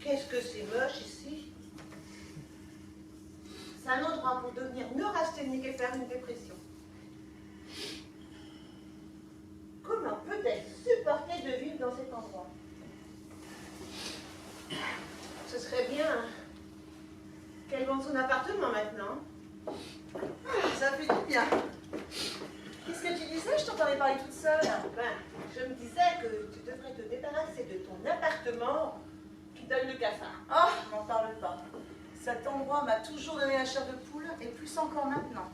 Qu'est-ce que c'est moche ici? C'est un endroit pour devenir neurasthénique et faire une dépression. Comment peut-elle supporter de vivre dans cet endroit? Ce serait bien qu'elle vende son appartement maintenant. Ça fait du bien. Qu'est-ce que tu disais? Je t'entendais parler toute seule. Ben, je me disais que tu devrais te débarrasser de ton appartement qui donne le cafard. Oh, m'en parle pas. Cet endroit m'a toujours donné la chair de poule, et plus encore maintenant.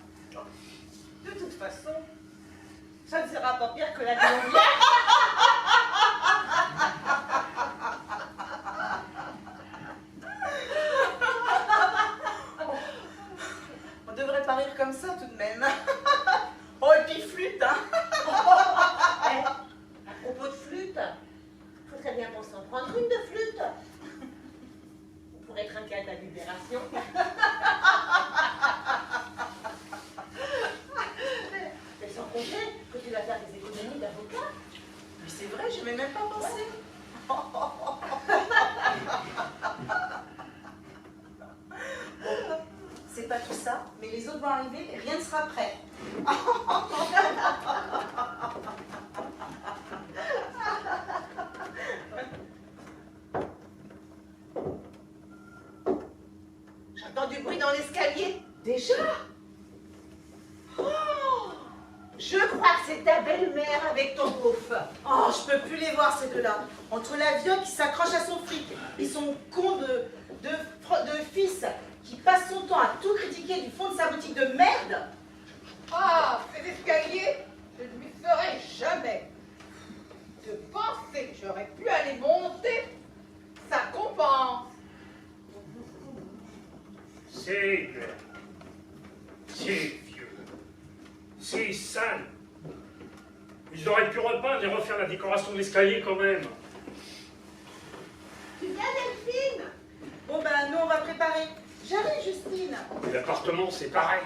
De toute façon, ça ne sera pas pire que la colombière. On devrait pas rire comme ça tout de même. Oh, et puis flûte, hein. À propos de flûte, faudrait bien qu'on s'en prendre une de flûte. Pour être trinquer à ta libération. Mais sans compter que tu vas faire des économies d'avocat. Mais c'est vrai, je n'ai même pas pensé. Bon, c'est pas tout ça, mais les autres vont arriver et rien ne sera prêt. J'entends du bruit dans l'escalier. Déjà? Oh, je crois que c'est ta belle-mère avec ton beau-frère. Oh, je peux plus les voir ces deux-là. Entre la vieille qui s'accroche à son fric et son con de fils qui passe son temps à tout critiquer du fond de sa boutique de merde. Ah, ces escaliers, je ne m'y ferai jamais. De penser que j'aurais pu aller monter, ça compense. C'est vieux. C'est sale. Ils auraient pu repeindre et refaire la décoration de l'escalier quand même. Tu viens, Delphine? Bon ben, nous on va préparer. J'arrive, Justine. L'appartement, c'est pareil.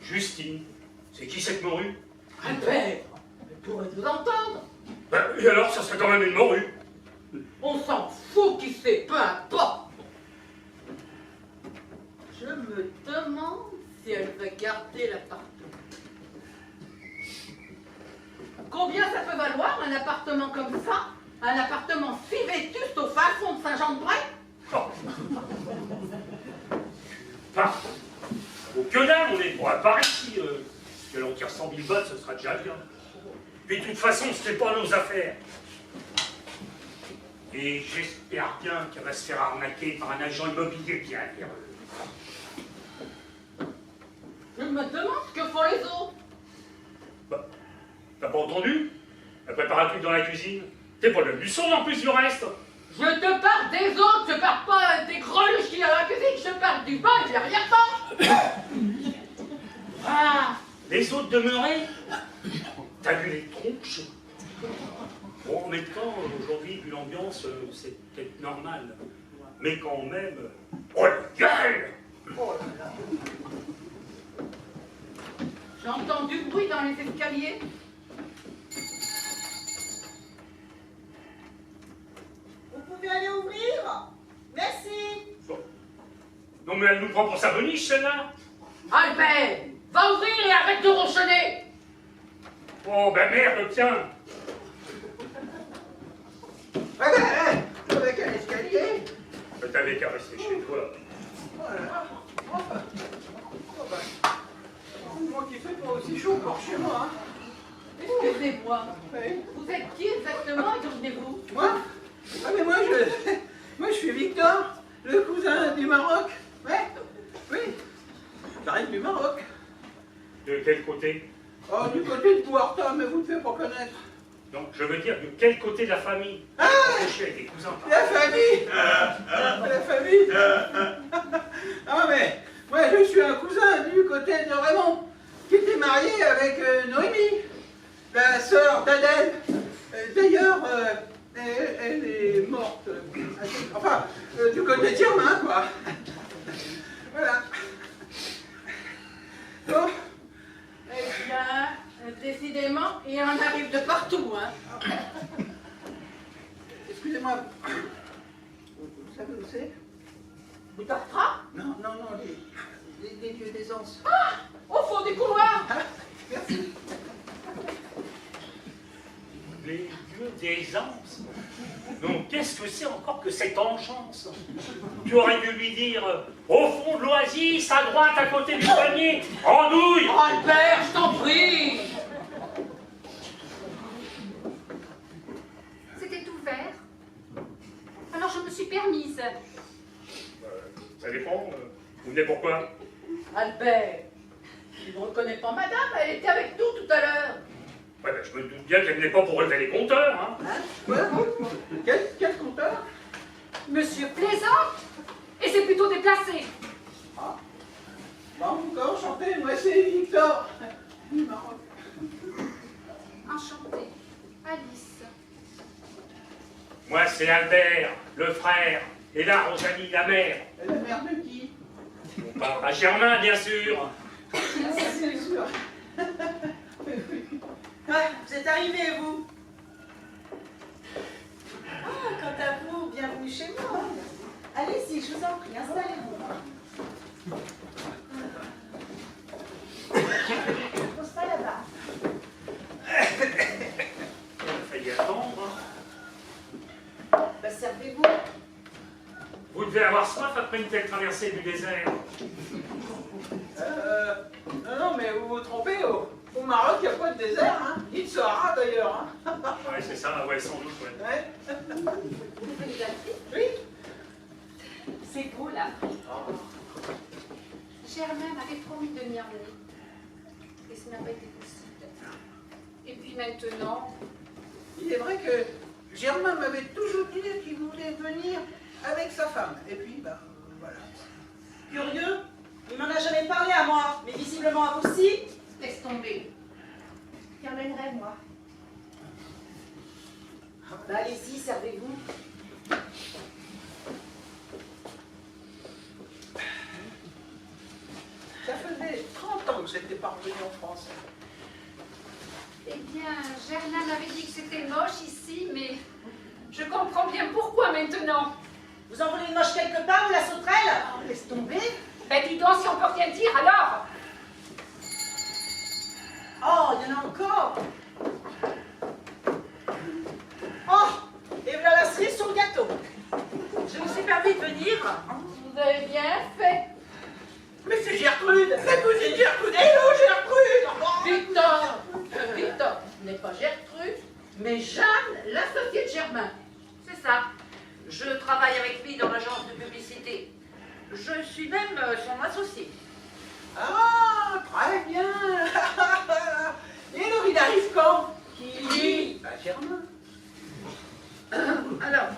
Justine, c'est qui cette morue? Un père, je pourrais vous entendre. Ben, et alors, ça serait quand même une morue. On s'en fout qui c'est, peu importe. Je me demande si elle va garder l'appartement. Combien ça peut valoir un appartement comme ça? Un appartement si vétuste au fin fond de Saint-Jean-de-Bray? Oh. Enfin, au que dalle, on est pour à Paris ici. Que l'on tire 100 000 bahts, ce sera déjà bien. Puis de toute façon, ce n'est pas nos affaires. Et j'espère bien qu'elle va se faire arnaquer par un agent immobilier bien véreux. Je me demande ce que font les autres. Bah, t'as pas entendu? Elle prépare un truc dans la cuisine. T'es pas le buisson en plus du reste. Je te parle des autres, je parle pas des greluches qu'il y a dans la cuisine, je parle du bas et de l'arrière-plan. Ah, les autres demeuraient. T'as vu les tronches? Bon, en même temps, aujourd'hui, vu l'ambiance, c'est peut-être normal. Mais quand même... Oh la gueule! Oh là là. J'entends du bruit dans les escaliers. Vous pouvez aller ouvrir? Merci. Bon. Non mais elle nous prend pour sa boniche, celle-là. Albert, va ouvrir et arrête de ronchonner. Oh ben merde, tiens. Avec un escalier. T'avais qu'à rester chez toi. Voilà. Enfin. Moi qui fait pas aussi chaud par chez moi. Hein. Excusez-moi, Oui. vous êtes qui exactement et d'où venez-vous? Moi? Ah mais moi je suis Victor, le cousin du Maroc. Ouais. Oui. J'arrive du Maroc. De quel côté? Oh, du côté de Pouarta, mais vous ne devez pas connaître. Donc je veux dire, de quel côté de la famille? Ah, Je suis avec tes cousins. la famille. La famille. Ah mais moi je suis un cousin du côté de Raymond, qui était marié avec Noémie, la sœur d'Adèle. D'ailleurs, elle est morte. Enfin, du côté Tirmin, quoi. Voilà. Bon. Eh bien, décidément, il en arrive de partout, hein. Excusez-moi. excusez-moi. Vous savez où c'est? Vous t'attrapez? Non, non, non, les dieux d'aisance. Au fond du couloir. Ah, merci. Les dieux d'aisance. Non, qu'est-ce que c'est encore que cette enchance? Tu aurais dû lui dire, au fond de l'oasis, à droite, à côté du panier, andouille. Albert, je t'en prie. C'était ouvert. Alors je me suis permise. Ça dépend. Vous venez pourquoi? Albert, tu ne reconnais pas madame, elle était avec nous tout à l'heure. Ouais, ben, je me doute bien qu'elle venait pas pour relever les compteurs. Hein. Quoi? Quel compteur? Monsieur plaisante. Et c'est plutôt déplacé. Ah. Bon, encore enchanté, moi c'est Victor. Du Maroc. Enchantée. Alice. Moi, c'est Albert, le frère, et là, Rosalie, la mère. Et la mère de qui? À Germain, bien sûr. C'est sûr. Ah, vous êtes arrivés, vous? Ah, quant à vous, bienvenue chez moi. Allez-y, je vous en prie, installez-vous. Pose pas là-bas. Il a failli attendre. Bah, servez-vous. Vous devez avoir soif après une telle traversée du désert. Non, non, mais vous vous trompez. Au Maroc, il n'y a pas de désert, hein. Ni de Sahara d'ailleurs. Hein. Ouais, c'est ça, ouais, sans doute, ouais. Ouais. Vous venez d'appeler? Oui. C'est beau là. Germain m'avait promis de m'y emmener. Et ce n'a pas été possible. Et puis maintenant, Il est vrai que Germain m'avait toujours dit qu'il voulait venir avec sa femme. Et puis, bah, voilà. Curieux? Il m'en a jamais parlé à moi, mais visiblement à vous aussi. Laisse tomber. Qui emmènerait, moi? Bah, allez-y, servez-vous. Ça faisait 30 ans que j'étais pas revenu en France. eh bien, Germain m'avait dit que c'était moche ici, mais je comprends bien pourquoi maintenant. Vous en voulez une moche quelque part, ou la sauterelle? Oh, laisse tomber. Ben dis donc, si on peut rien dire, alors. Oh, il y en a encore. Oh, et voilà la cerise sur le gâteau. Je me suis permis de venir. Vous avez bien fait. Mais c'est Gertrude, la cousine Gertrude. Hello Gertrude. Victor, Victor, ce n'est pas Gertrude, mais Jeanne, l'associée de Germain. C'est ça. Je travaille avec lui dans l'agence de publicité. Je suis même son associé. Ah, très bien. Et alors, il arrive quand? Qui? Bah, Germain. Alors,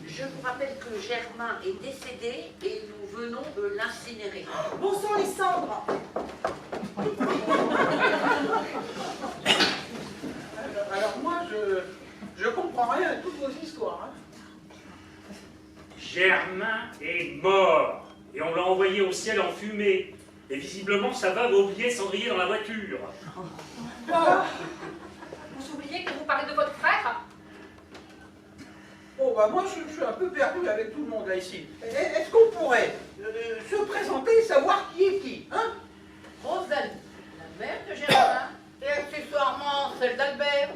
je vous rappelle que Germain est décédé et nous venons de l'incinérer. Bon sang, les cendres. Alors moi, je comprends rien à toutes vos histoires. Hein. Germain est mort. Et on l'a envoyé au ciel en fumée. Et visiblement, sa veuve a oublié Cendrier dans la voiture. Vous oubliez que vous parlez de votre frère? Bon, bah moi, je suis un peu perdu avec tout le monde là ici. Est-ce qu'on pourrait se présenter et savoir qui est qui, hein? Rosalie, la mère de Germain, et accessoirement celle d'Albert.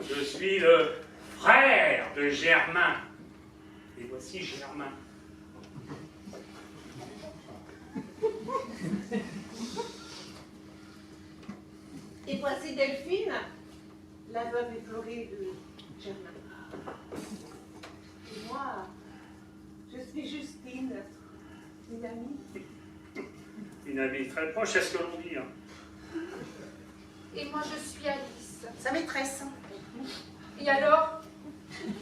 Je suis le frère de Germain. Et voici Germain. Et voici Delphine, la veuve éplorée de Germain. Et moi, je suis Justine, une amie. Une amie très proche, c'est ce que l'on dit. Hein. Et moi, je suis Alice. Sa maîtresse. Et alors?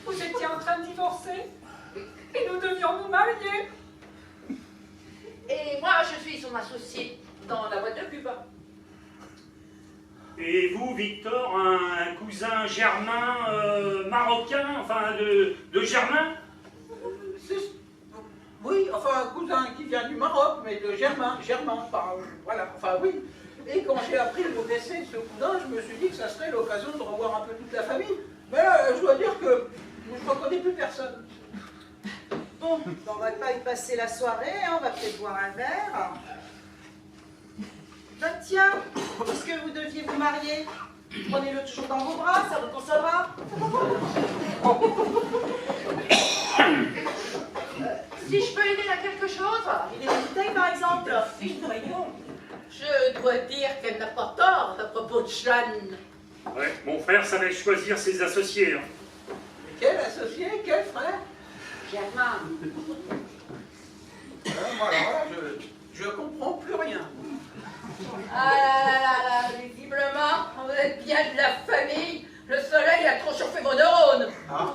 Vous étiez en train de divorcer? Et nous devions nous marier? Et moi, je suis son associé dans la boîte de pub. Et vous, Victor, un cousin Germain marocain, enfin de Germain? Oui, enfin un cousin qui vient du Maroc, mais de Germain, voilà, enfin oui. Et quand j'ai appris le décès de ce cousin, je me suis dit que ça serait l'occasion de revoir un peu toute la famille. Mais là, je dois dire que va pas y passer la soirée, hein, on va peut-être boire un verre. Ben tiens, puisque vous deviez vous marier, prenez-le toujours dans vos bras, ça vous consolera. Si je peux aider à quelque chose? Il est des bouteilles par exemple. Fille, voyons. Je dois dire qu'elle n'a pas tort à propos de Jeanne. Ouais, mon frère savait choisir ses associés. Hein. Quel associé? Quel frère? Germain. Moi, alors là, je comprends plus rien. Ah là là là, visiblement, vous êtes bien de la famille. Le soleil a trop chauffé vos neurones. Ah.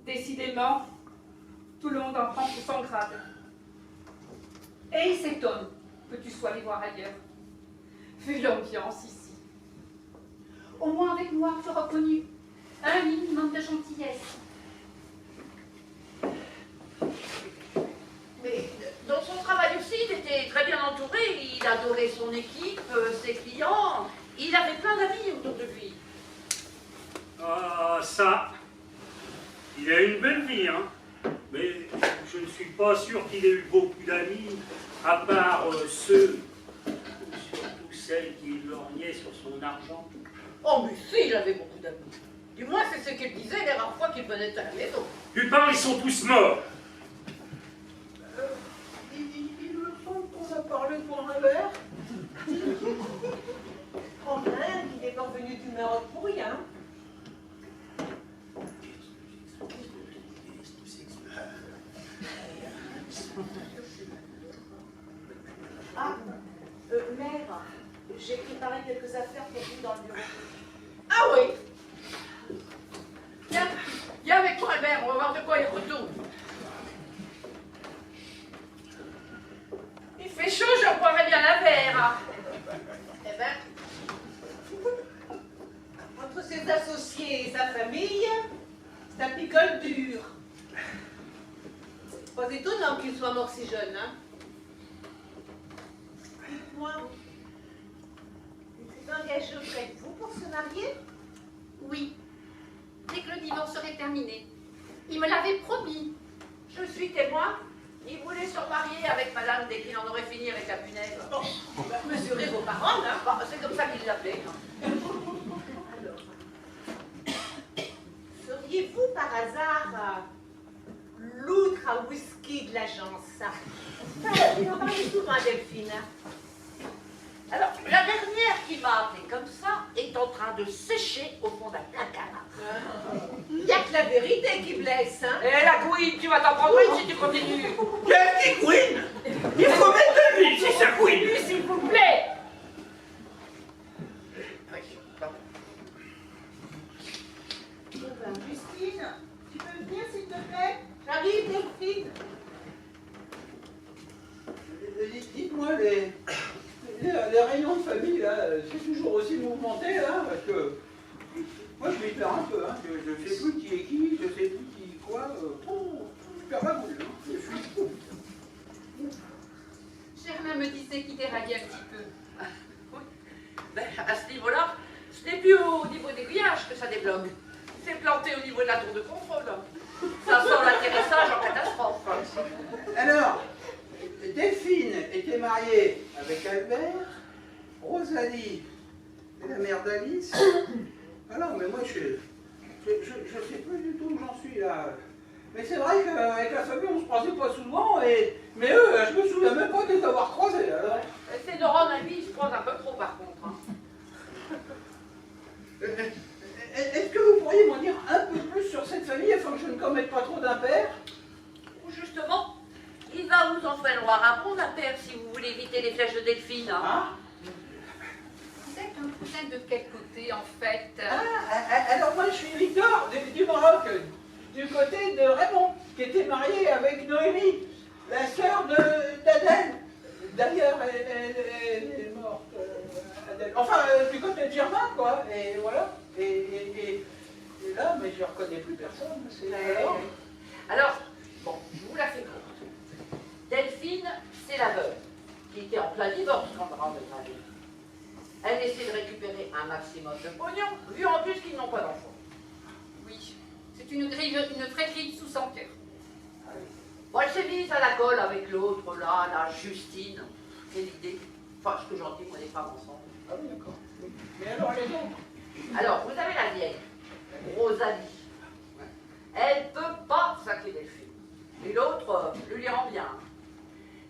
Décidément, tout le monde en prend pour son grade. Et il s'étonne que tu sois allé voir ailleurs. Vu l'ambiance ici. Au moins avec moi, tu as reconnu un minimum de gentillesse. Mais dans son travail aussi, il était très bien entouré. Il adorait son équipe, ses clients. Il avait plein d'amis autour de lui. Ah, ça, il a une belle vie, hein. Mais je ne suis pas sûr qu'il ait eu beaucoup d'amis, à part ceux, surtout celles qui lorgnaient sur son argent. Oh, mais si, il avait beaucoup d'amis. Du moins, c'est ce qu'il disait les rares fois qu'il venait à la maison. Tu parles, ils sont tous morts. Il me semble qu'on a parlé pour un verre. En Inde, il est parvenu du Maroc pour rien. Ah, mère, j'ai préparé quelques affaires pour vous dans le bureau. Ah oui. Viens avec moi, Albert, on va voir de quoi il retourne. Il fait chaud, je boirais bien un verre. Eh ben, Entre ses associés et sa famille, ça picole dur. Pas étonnant qu'il soit mort si jeune, hein. Dites-moi, il s'est engagé auprès de vous pour se marier? Oui, dès que le divorce serait terminé. Il me l'avait promis. je suis témoin. Il voulait se marier avec madame dès qu'il en aurait fini avec la punaise. Bon, mesurez vos paroles, hein. Bon, c'est comme ça qu'il l'appelait. Alors, seriez-vous par hasard l'outre à whisky de l'agence? Il en parlait souvent à Delphine. Alors, la dernière qui m'a appelé comme ça est en train de sécher au fond d'un placard. Il n'y a que la vérité qui blesse, hein. Eh la couine, tu vas t'en prendre une si tu continues. Quel petit Queen? Il faut mettre de l'huile si ça Queen. Plus, s'il vous plaît. Oui, pardon. Bon ben, Justine, tu peux venir s'il te plaît? J'arrive, Delphine. Dites-moi, les réunions de famille, là, c'est toujours aussi mouvementé, là, parce que moi, je m'y perds un peu, hein. Je sais plus qui est qui, je sais plus qui est quoi. Je perds ma boule, hein. Je suis... Germain me disait qu'il déraillait un petit peu. Oui. Ben, à ce niveau-là, ce n'est plus au niveau des grillages que ça débloque. C'est planté au niveau de la tour de contrôle. Ça sent l'atterrissage en catastrophe. Alors, Delphine était mariée avec Albert, Rosalie est la mère d'Alice. Ah non, mais moi je sais plus du tout où j'en suis là. Mais c'est vrai qu'avec la famille on se croisait pas souvent, mais eux, je me souviens même pas de les avoir croisés alors. C'est de rendre un vie, je croise un peu trop par contre. Hein. Est-ce que vous pourriez m'en dire un peu plus sur cette famille afin que je ne commette pas trop d'impair? Justement, il va vous en falloir un bon impair si vous voulez éviter les flèches de Delphine. Hein. Ah, Vous êtes un cousin de quel côté, en fait? alors moi je suis Victor du Maroc. du côté de Raymond, qui était marié avec Noémie, la sœur d'Adèle. D'ailleurs, elle est morte, Adèle. Enfin, du côté de Germain, quoi. Et voilà. Et là, mais je ne reconnais plus personne. Alors, bon, je vous la fais courte. Delphine, c'est la veuve, qui était en plein divorce quand on rentre dans la vie. Elle essaie de récupérer un maximum de pognon, vu en plus qu'ils n'ont pas d'enfant. Oui, c'est une vraie grille sous son cœur. Bon, elle s'est mise à la colle avec l'autre, là, la Justine. C'est l'idée. Enfin, ce que j'en dis, on n'est pas ensemble. Ah oui, d'accord. Mais alors, les autres? Alors, vous avez la vieille, Rosalie. Elle ne peut pas sacrer Delphine. Et l'autre lui rend bien.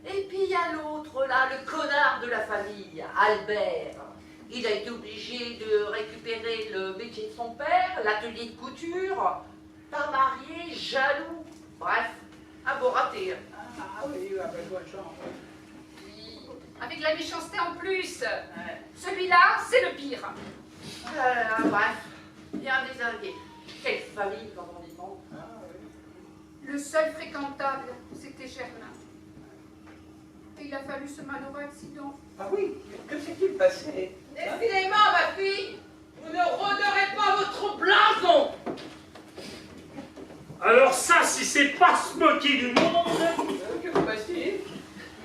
Et puis il y a l'autre, là, le connard de la famille, Albert. Il a été obligé de récupérer le métier de son père, l'atelier de couture. Pas marié, jaloux. Bref, un beau raté. Ah oui, avec bonne chance. Oui, avec la méchanceté en plus. Celui-là, c'est le pire. Bref, bien désingué. Quelle famille, comme on dit tant. Le seul fréquentable, c'était Germain. Et il a fallu ce malheureux accident. Ah oui, que s'est-il passé? Décidément, ma fille, vous ne rôderez pas votre blason. Alors ça, si c'est pas se moquer du monde... Que se passe-t-il?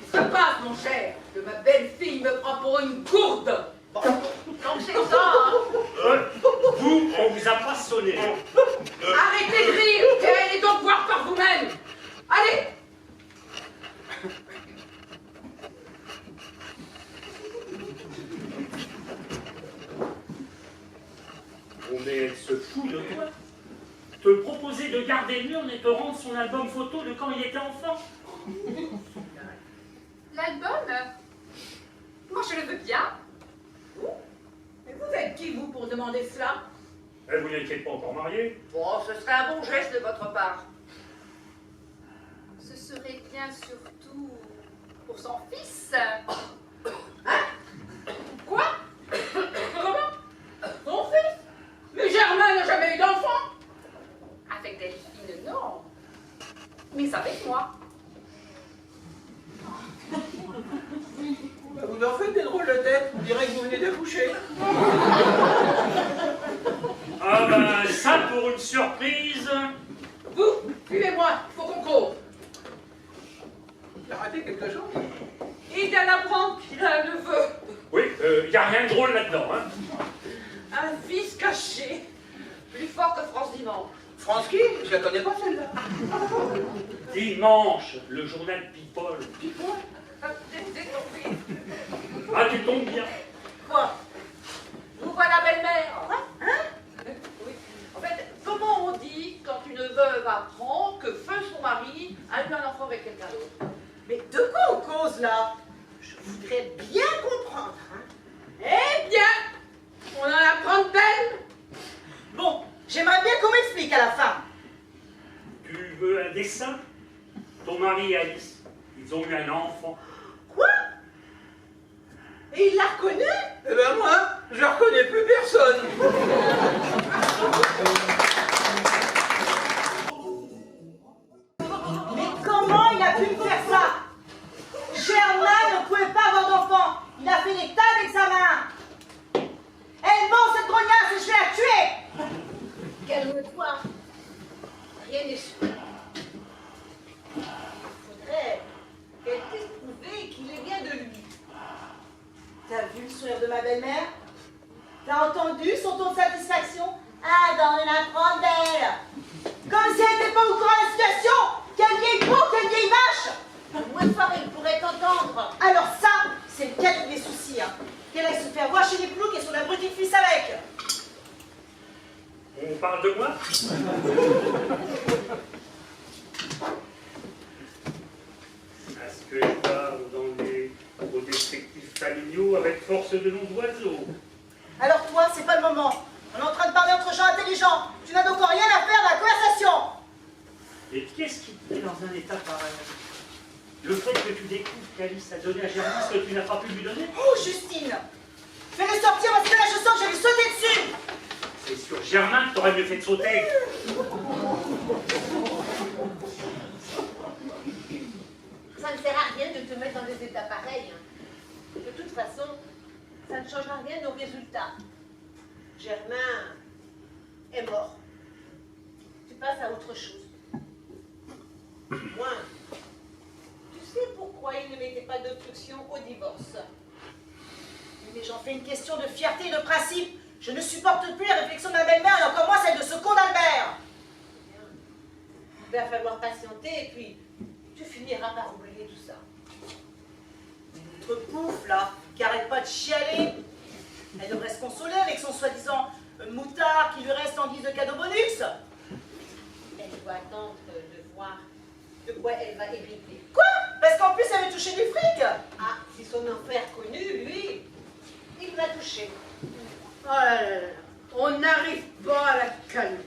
Il se passe, mon cher, que ma belle-fille me prend pour une gourde. Donc c'est ça, hein. Vous, on vous a pas sonné. Arrêtez de rire et allez donc voir par vous-même. Allez. Oh, mais elle se fout de toi. Te proposer de garder le mur et te rendre son album photo de quand il était enfant. L'album, moi je le veux bien. Mais vous êtes qui, vous, pour demander cela? Eh, vous n'étiez pas encore marié. Bon, ce serait un bon geste de votre part. Ce serait bien surtout pour son fils. Quoi? Comment? Son fils? Mais Germain n'a jamais eu d'enfant. Avec Delphine, non. Mais avec moi. Bah, vous en faites des drôles de tête, on dirait que vous venez d'accoucher. Ah ben, ça pour une surprise. Vous, suivez-moi, il faut qu'on court. Il a raté quelque chose? Il vient d'apprendre qu'il a un neveu. Oui, il n'y a rien de drôle là-dedans, hein. Un fils caché. Plus fort que France Dimanche. France qui? Je la connais pas celle-là. Dimanche, le journal People. C'est ton fils. Ah, tu tombes bien. Quoi? Vous voilà belle-mère. Oui. En fait, comment on dit quand une veuve apprend que feu son mari a eu un enfant avec quelqu'un d'autre? Mais de quoi on cause là? Je voudrais bien comprendre. Hein. Eh bien, on en apprend de belle. Bon, j'aimerais bien qu'on m'explique à la fin. Tu veux un dessin? Ton mari et Alice, ils ont eu un enfant. Quoi? Et il l'a reconnu? Eh ben moi, je reconnais plus personne. Mais comment il a pu me faire ça? Germain ne pouvait pas avoir d'enfant. Il a fait des tas d'examens. Elle ment, cette grognasse, et je vais la tuer. Calme-toi. Rien n'est sûr. Il faudrait qu'elle puisse prouver qu'il est bien de lui. T'as vu le sourire de ma belle-mère? T'as entendu son ton de satisfaction? Ah, dans la apprendre d'elle. Comme si elle n'était pas au courant de la situation. Quelle vieille peau, quelle vieille vache. Moins fort, il pourrait t'entendre. Alors ça, c'est le cas des soucis. Hein. Qu'elle aille se faire voir chez les ploucs et son abruti fils avec. On parle de moi? Est-ce que je parle dans les gros détectives familiaux avec force de nom d'oiseau? Alors toi, c'est pas le moment. On est en train de parler entre gens intelligents. Tu n'as donc rien à faire dans la conversation. Et qu'est-ce qui te met dans un état pareil? Le fait que tu découvres qu'Alice a donné à Germain ce que tu n'as pas pu lui donner? Oh, Justine, fais-le sortir parce que là, je sens que je vais lui sauter dessus. C'est sur Germain que t'aurais mieux fait de sauter. ça ne sert à rien de te mettre dans des états pareils. De toute façon, ça ne changera rien aux résultats. Germain est mort. Tu passes à autre chose. Moi, tu sais pourquoi il ne mettait pas d'obstruction au divorce? Mais j'en fais une question de fierté et de principe. Je ne supporte plus la réflexion de ma belle-mère et encore moins celle de ce con d'Albert. Il va falloir patienter et puis tu finiras par oublier tout ça. Notre pouffe, là, qui arrête pas de chialer, elle devrait se consoler avec son soi-disant moutard qui lui reste en guise de cadeau bonus. Elle doit attendre de voir de quoi elle va hériter. Quoi? Parce qu'en plus, elle veut toucher du fric. Ah, si son enfer connu, lui, il va toucher. Oh là là là, on n'arrive pas à la calmer.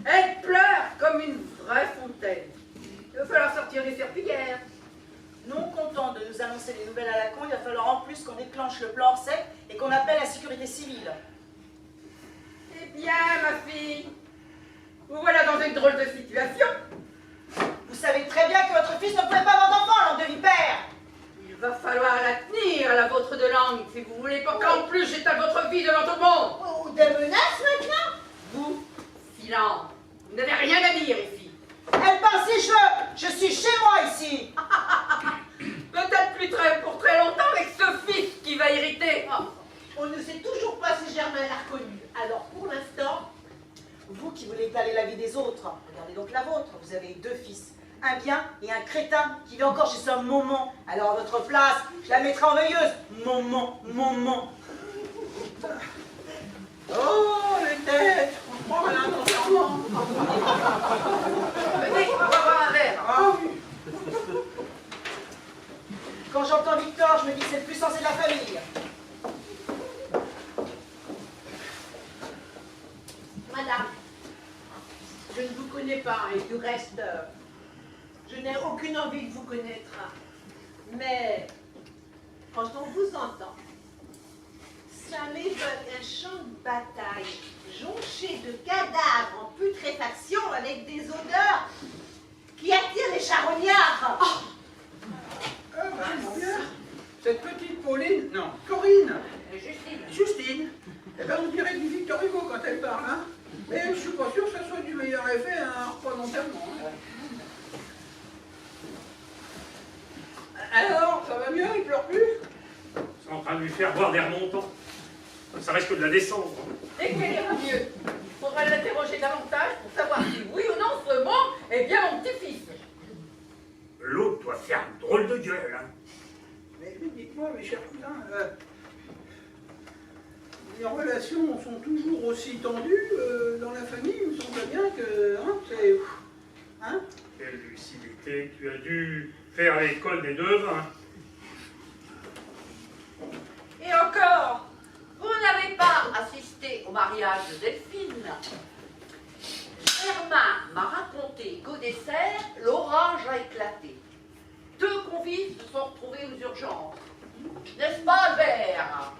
Elle pleure comme une vraie fontaine. Il va falloir sortir les serpillières. Non content de nous annoncer des nouvelles à la con, il va falloir en plus qu'on déclenche le plan sec et qu'on appelle la sécurité civile. Eh bien, ma fille, vous voilà dans une drôle de situation. Vous savez très bien que votre fils ne pouvait pas avoir d'enfant, langue de vipère. Il va falloir la tenir, la vôtre de langue, si vous voulez pas qu'en plus j'étale votre vie devant tout le monde. Ou des menaces maintenant? Vous, silence, vous n'avez rien à dire ici. Elle parle si je suis chez moi ici. Peut-être plus pour très longtemps avec ce fils qui va irriter. Oh, on ne sait toujours pas si Germain l'a reconnu. Alors pour l'instant, Vous qui voulez étaler la vie des autres, regardez donc la vôtre. Vous avez 2 fils, un bien et un crétin qui vit encore chez son maman. Alors à votre place, je la mettrai en veilleuse. Maman, maman. Oh, les têtes! On prend un enterrement! Venez, on va boire un verre. Ah oui! Quand j'entends Victor, je me dis que c'est le plus sensé de la famille. madame, je ne vous connais pas et du reste, je n'ai aucune envie de vous connaître. Mais quand on vous entend, ça m'évoque un champ de bataille jonché de cadavres en putréfaction avec des odeurs qui attirent les charognards. Oh, Ah bah, mon bien. Cette petite Pauline, non, Corinne, Justine. eh ben on dirait du Victor Hugo quand elle parle, hein. Mais je suis pas sûr que ça soit du meilleur effet à un repas d'enterrement. Hein. Alors, ça va mieux, il pleure plus? C'est en train de lui faire boire des remontants. Ça risque de la descendre. Dès qu'elle ira mieux, il faudra l'interroger davantage pour savoir si oui ou non ce mot est bien mon petit-fils. L'autre doit faire une drôle de gueule, hein. Mais dites-moi, mes chers cousins, les relations sont toujours aussi tendues dans la famille? Il me semble bien que, hein, c'est... Hein? Quelle lucidité, tu as dû faire l'école des devins. Et encore, vous n'avez pas assisté au mariage de Delphine. Germain m'a raconté qu'au dessert, l'orage a éclaté. 2 convives se sont retrouvés aux urgences. N'est-ce pas, Albert?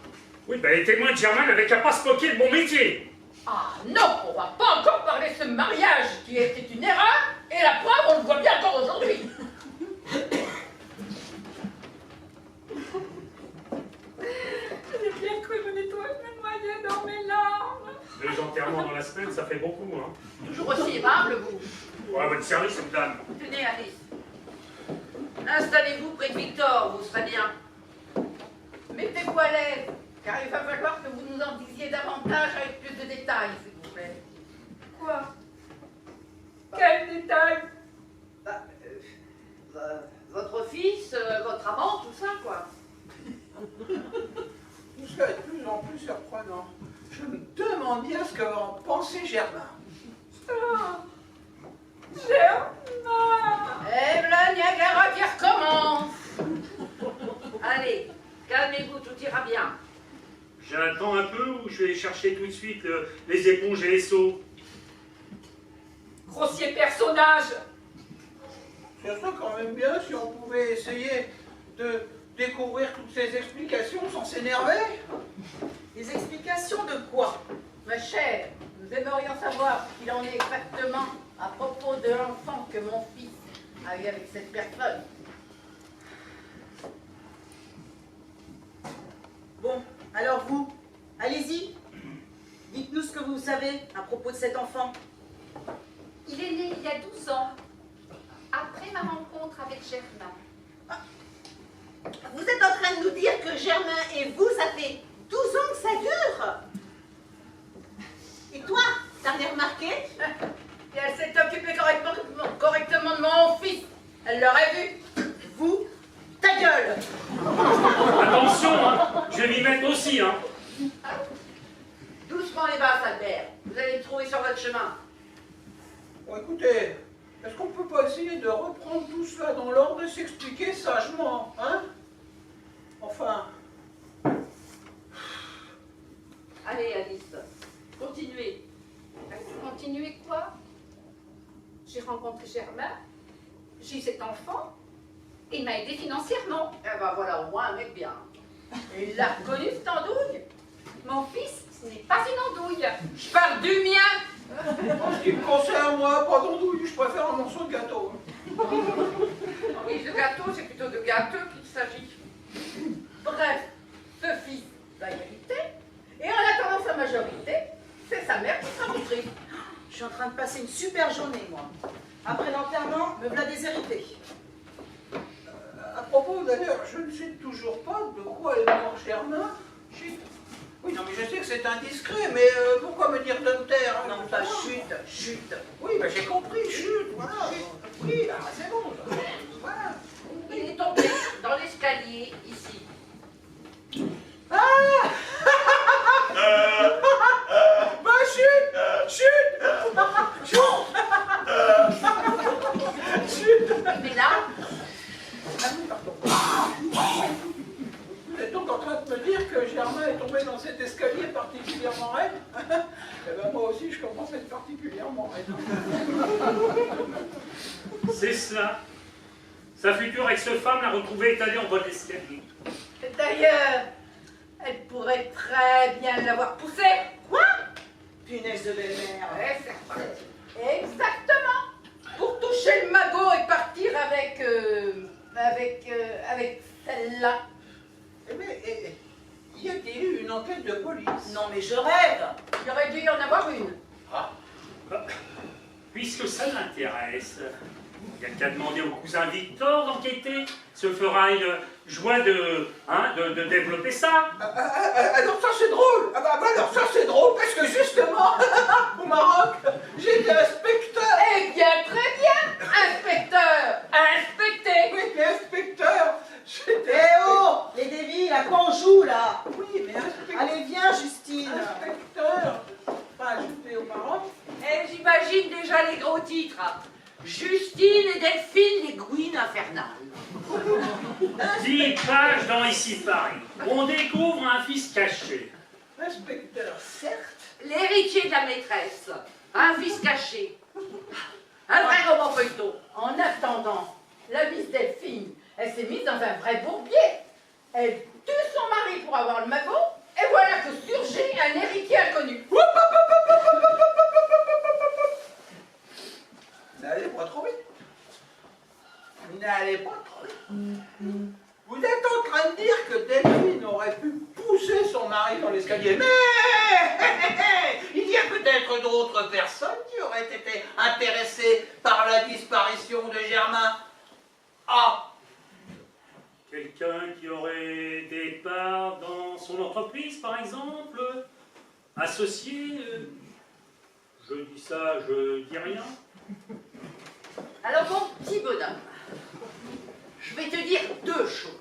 Oui, ben les témoins de Germain n'avaient qu'à pas se moquer de mon métier. Ah non, on va pas encore parler de ce mariage qui était une erreur, et la preuve, on le voit bien encore aujourd'hui. J'ai bien cru me nettoyer, me noyer dans mes larmes. 2 enterrements dans la semaine, ça fait beaucoup, hein. Toujours aussi aimable, vous. Ouais, votre service, madame. Tenez, Alice. Installez-vous près de Victor, vous serez bien. Mettez-vous à l'aise, car il va falloir que vous nous en disiez davantage avec plus de détails, s'il vous plaît. Quoi? Quel détail? Votre fils, votre amant, tout ça, quoi. Tout ça est de plus en plus surprenant. Je me demande bien ce que va en penser Germain. Ah, Germain! Et voilà Niagara qui recommence. Allez, calmez-vous, tout ira bien. J'attends un peu ou je vais chercher tout de suite les éponges et les seaux. Grossier personnage! Ce serait quand même bien si on pouvait essayer de découvrir toutes ces explications sans s'énerver. Des explications de quoi? Ma chère, nous aimerions savoir ce qu'il en est exactement à propos de l'enfant que mon fils a eu avec cette personne. Bon, alors vous, allez-y. Dites-nous ce que vous savez à propos de cet enfant. Il est né il y a 12 ans, après ma rencontre avec Germain. Vous êtes en train de nous dire que Germain et vous, ça fait 12 ans que ça dure. Et toi, t'as rien remarqué? Et elle s'est occupée correctement de mon fils. Elle l'aurait vu. Vous, ta gueule. Attention, hein, je vais m'y mettre aussi, hein. Doucement les basses, Albert. Vous allez me trouver sur votre chemin. Bon, écoutez, est-ce qu'on peut pas essayer de reprendre tout cela dans l'ordre et s'expliquer sagement, hein? Enfin, Allez, Alice, continuez. Continuez quoi? J'ai rencontré Germain, j'ai eu cet enfant, et il m'a aidé financièrement. Eh ben voilà, au moins un mec bien. Et il l'a reconnu, cette andouille. Mon fils, ce n'est pas une andouille. Je parle du mien. en ce qui me concerne, moi, pas d'andouille, je préfère un morceau de gâteau. Oui, de gâteau, c'est plutôt de gâteau qu'il s'agit. Bref, ce fils va hériter. Et en attendant sa majorité, c'est sa mère qui sera maîtrise. Je suis en train de passer une super journée, moi. Après l'enterrement, me voilà déshérité. À propos, d'ailleurs, je ne sais toujours pas de quoi est mort Germain. Chut. Oui, non, mais je sais que c'est indiscret, mais pourquoi me dire de me taire, hein, Non, pas chute, chute. Oui, ben j'ai compris, chut, voilà. Oui, ah, c'est bon. Voilà. Il est tombé dans l'escalier, ici. Ah bah chut, chut, chut. Mais là, Ah oui, pardon. Vous êtes donc en train de me dire que Germain est tombé dans cet escalier particulièrement raide? Eh ben moi aussi, je commence à être particulièrement raide. C'est cela. Sa future ex-femme l'a retrouvé étalé en bas de l'escalier. D'ailleurs, elle pourrait très bien l'avoir poussé. Quoi? Punaise de belle-mère. Ouais, c'est exactement. Pour toucher le magot et partir avec celle-là. Eh bien, y a-t-il eu une enquête de police? Non, mais je rêve. Il aurait dû y en avoir une. Ah, Bah, puisque ça l'intéresse, il n'y a qu'à demander au cousin Victor d'enquêter. Se fera une joie de développer ça. alors ça c'est drôle. Ah bah alors ça c'est drôle parce que justement, au Maroc, j'étais inspecteur. Eh bien, très bien. Inspecteur, inspecté. Oui, mais inspecteur, j'étais... Eh oh, les débiles, à quoi on joue, là? Oui, mais inspecteur. Allez, viens, Justine. Inspecteur. Enfin, j'étais au Maroc. et j'imagine déjà les gros titres. Justine et Delphine, les gouines infernales. 10 pages dans Ici Paris. On découvre un fils caché. Inspecteur, certes. L'héritier de la maîtresse. Un fils caché. Un vrai roman feuilleton. En attendant, la Miss Delphine, elle s'est mise dans un vrai bourbier. Elle tue son mari pour avoir le magot, et voilà que surgit un héritier inconnu. N'allez pas trop vite. N'allez pas trop vite. Vous êtes en train de dire que Delphine aurait pu pousser son mari dans l'escalier. Mais il y a peut-être d'autres personnes qui auraient été intéressées par la disparition de Germain. Ah, Quelqu'un qui aurait des parts dans son entreprise, par exemple. Associé. Je dis ça, je dis rien. Alors mon petit bonhomme, je vais te dire deux choses.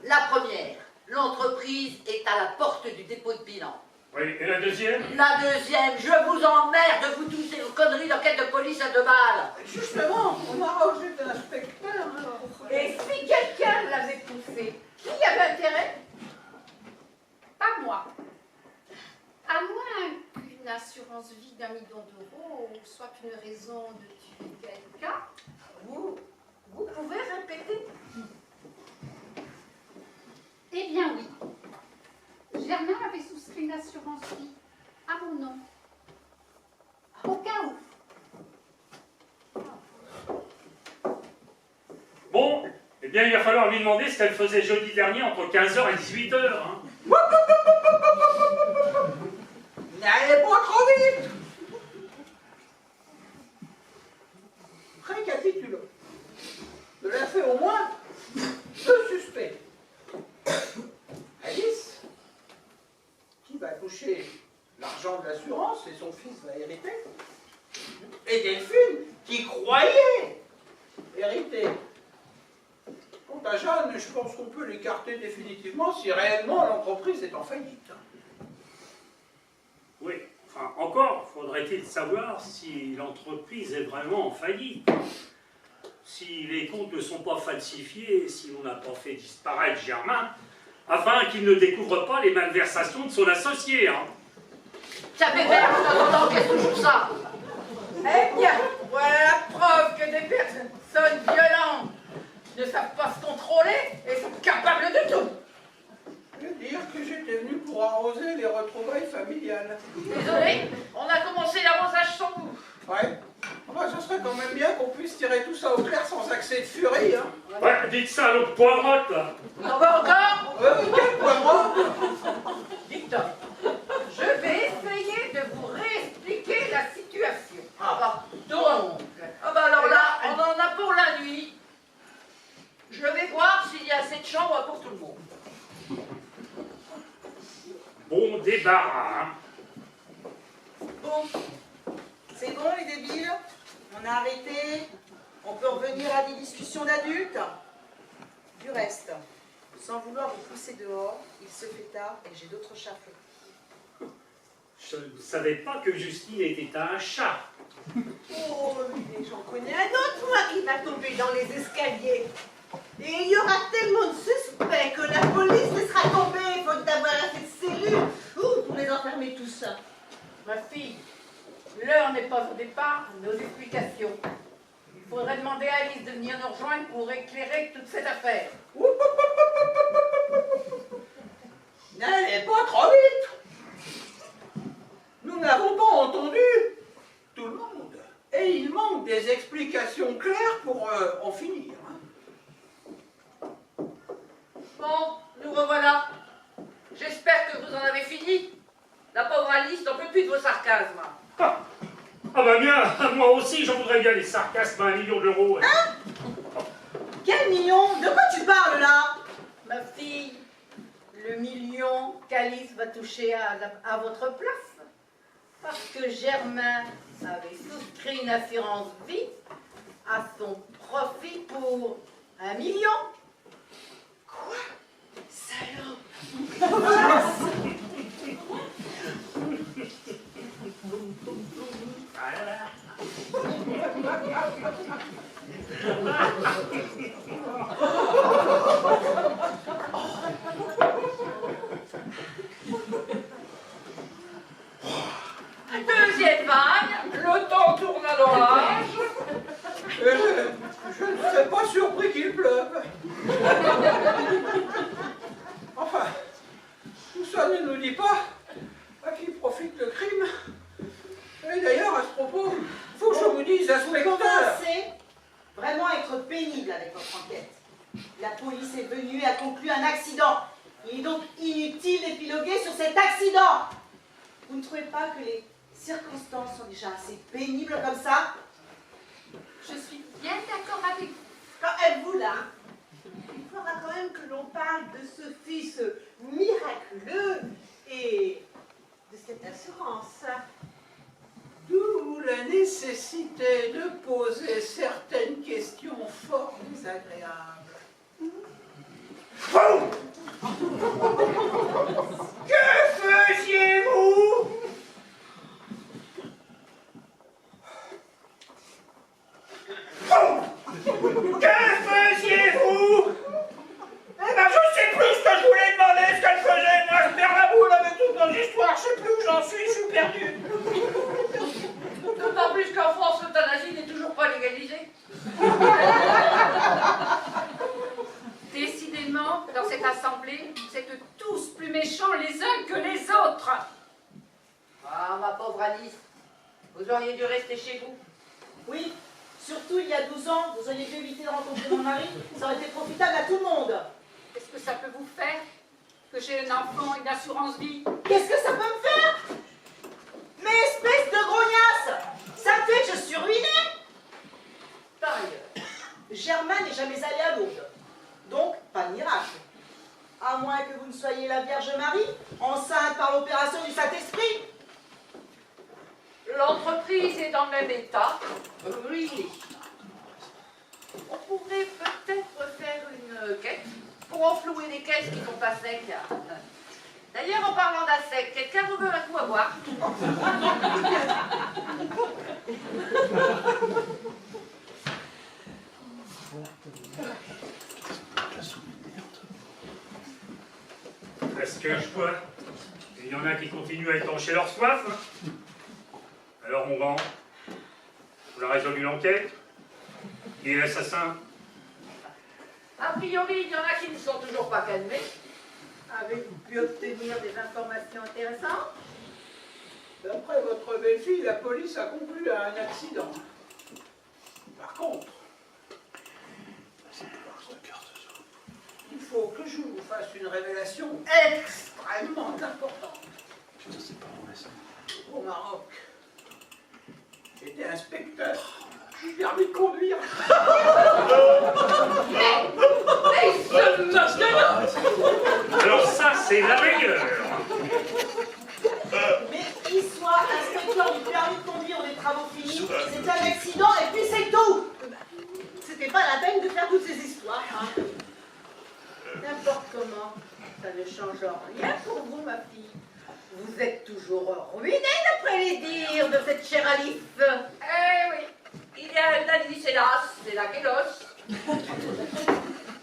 La première, l'entreprise est à la porte du dépôt de bilan. Oui, et la deuxième? La deuxième, je vous emmerde, vous tous ces conneries d'enquête de police à 2 balles. justement, au Maroc, j'étais inspecteur. Alors. Et si quelqu'un l'avait poussé, qui avait intérêt? Pas moi. À moins qu'une assurance vie d'1 million d'euros soit une raison de tuer quelqu'un. Vous pouvez répéter? Eh bien oui. Germain avait souscrit une assurance vie à mon nom. Au cas où. Bon, eh Eh bien, il va falloir lui demander ce qu'elle faisait jeudi dernier entre 15h et 18h. Hein. N'allez pas trop vite. Récapitulons. De l'a fait au moins 2 suspects. Alice, qui va toucher l'argent de l'assurance et son fils va hériter. Et Delphine, qui croyait hériter. Quant à Jeanne, je pense qu'on peut l'écarter définitivement si réellement l'entreprise est en faillite. Oui, enfin, encore faudrait-il savoir si l'entreprise est vraiment en faillite. Si les comptes ne sont pas falsifiés, si on n'a pas fait disparaître Germain, afin qu'il ne découvre pas les malversations de son associé. Hein. Tiens, Pépère, je t'entends, qu'est-ce que toujours ça? Eh bien, voilà la preuve que des personnes violentes ne savent pas se contrôler et sont capables de tout. Je veux dire que j'étais venu pour arroser les retrouvailles familiales. Désolé, on a commencé l'arrosage sans vous. Ouais. Enfin, ce serait quand même bien qu'on puisse tirer tout ça au clair sans accès de furie, hein. Ouais, dites ça à l'autre poivrotte, là. On va encore? Quel poivron? Victor, je vais essayer de vous réexpliquer la situation. Donc, ah bah alors là, on en a pour la nuit. Je vais voir s'il y a assez de chambres pour tout le monde. Bon débarras, hein. Bon, c'est bon les débiles? On a arrêté? On peut revenir à des discussions d'adultes? Du reste, sans vouloir vous pousser dehors, il se fait tard et j'ai d'autres chats à fouetter. Je ne savais pas que Justine était un chat. Oh, mais j'en connais un autre, moi, qui va tomber dans les escaliers. Et il y aura tellement de suspects que la police laissera tomber, faute d'avoir assez de cellules. Pour les enfermer tous. Ma fille, l'heure n'est pas au départ de nos explications. Il faudrait demander à Alice de venir nous rejoindre pour éclairer toute cette affaire. N'allez pas trop vite. Nous n'avons pas entendu tout le monde. Et il manque des explications claires pour en finir. Hein. Bon, nous revoilà. J'espère que vous en avez fini. La pauvre Alice n'en peut plus de vos sarcasmes. Ah bah bien, moi aussi j'en voudrais bien les sarcasmes à 1 million d'euros. Ouais. Hein? Quel million? De quoi tu parles là? Ma fille, le million qu'Alice va toucher à votre place, parce que Germain avait souscrit une assurance vie à son profit pour 1 million. Quoi? Salaud! Deuxième vague, le temps tourne à l'orage. Je ne serais pas surpris qu'il pleuve. Enfin, tout ça ne nous dit pas à qui profite le crime. Et d'ailleurs, à ce propos, il faut que je vous dise, inspecteur. Commencez vraiment à être pénible avec votre enquête. La police est venue et a conclu un accident. Il est donc inutile d'épiloguer sur cet accident. Vous ne trouvez pas que les circonstances sont déjà assez pénibles comme ça? Je suis bien d'accord avec vous. Quand êtes-vous là? Il faudra quand même que l'on parle de ce fils miraculeux et de cette assurance. D'où la nécessité de poser certaines questions fort désagréables. Que faisiez-vous? Que faisiez-vous? Eh ben, je sais plus ce que je voulais demander, ce qu'elle faisait. Moi, je perds la boule avec toutes nos histoires. Je sais plus où j'en suis, je suis perdu. D'autant plus qu'en France, l'euthanasie n'est toujours pas légalisée. Décidément, dans cette assemblée, vous êtes tous plus méchants les uns que les autres. Ah, ma pauvre Alice, vous auriez dû rester chez vous. Oui, Surtout il y a 12 ans, vous auriez pu éviter de rencontrer mon mari, ça aurait été profitable à tout le monde. Qu'est-ce que ça peut vous faire que j'ai un enfant, une assurance vie? Qu'est-ce que ça peut me faire? Mais espèce de grognasse, ça fait que je suis ruinée. Par ailleurs, Germain n'est jamais allé à Lourdes, donc pas de miracle. À moins que vous ne soyez la Vierge Marie, enceinte par l'opération du Saint-Esprit. L'entreprise est dans le même état, ruinée. On pourrait peut-être faire une quête pour enflouer les caisses qui sont à sec. D'ailleurs, en parlant d'à sec, quelqu'un veut un coup à boire? Parce que je vois, il y en a qui continuent à étancher leur soif. Alors on vend. On a résolu l'enquête. Qui est l'assassin? A priori, il y en a qui ne sont toujours pas calmés. Avez-vous pu obtenir des informations intéressantes? D'après votre belle-fille, la police a conclu à un accident. Par contre, il faut que je vous fasse une révélation extrêmement importante. Au Maroc, j'étais inspecteur du permis de conduire. Alors ça, c'est la meilleure. Mais qu'il soit inspecteur du permis de conduire ou des travaux finis, c'est un accident et puis c'est tout. C'était pas la peine de faire toutes ces histoires. Hein. N'importe comment, ça ne change rien pour vous, ma fille. Vous êtes toujours ruinée d'après les dires de cette chère Alice. Eh oui, il y a une Alice, hélas, c'est la Kélos.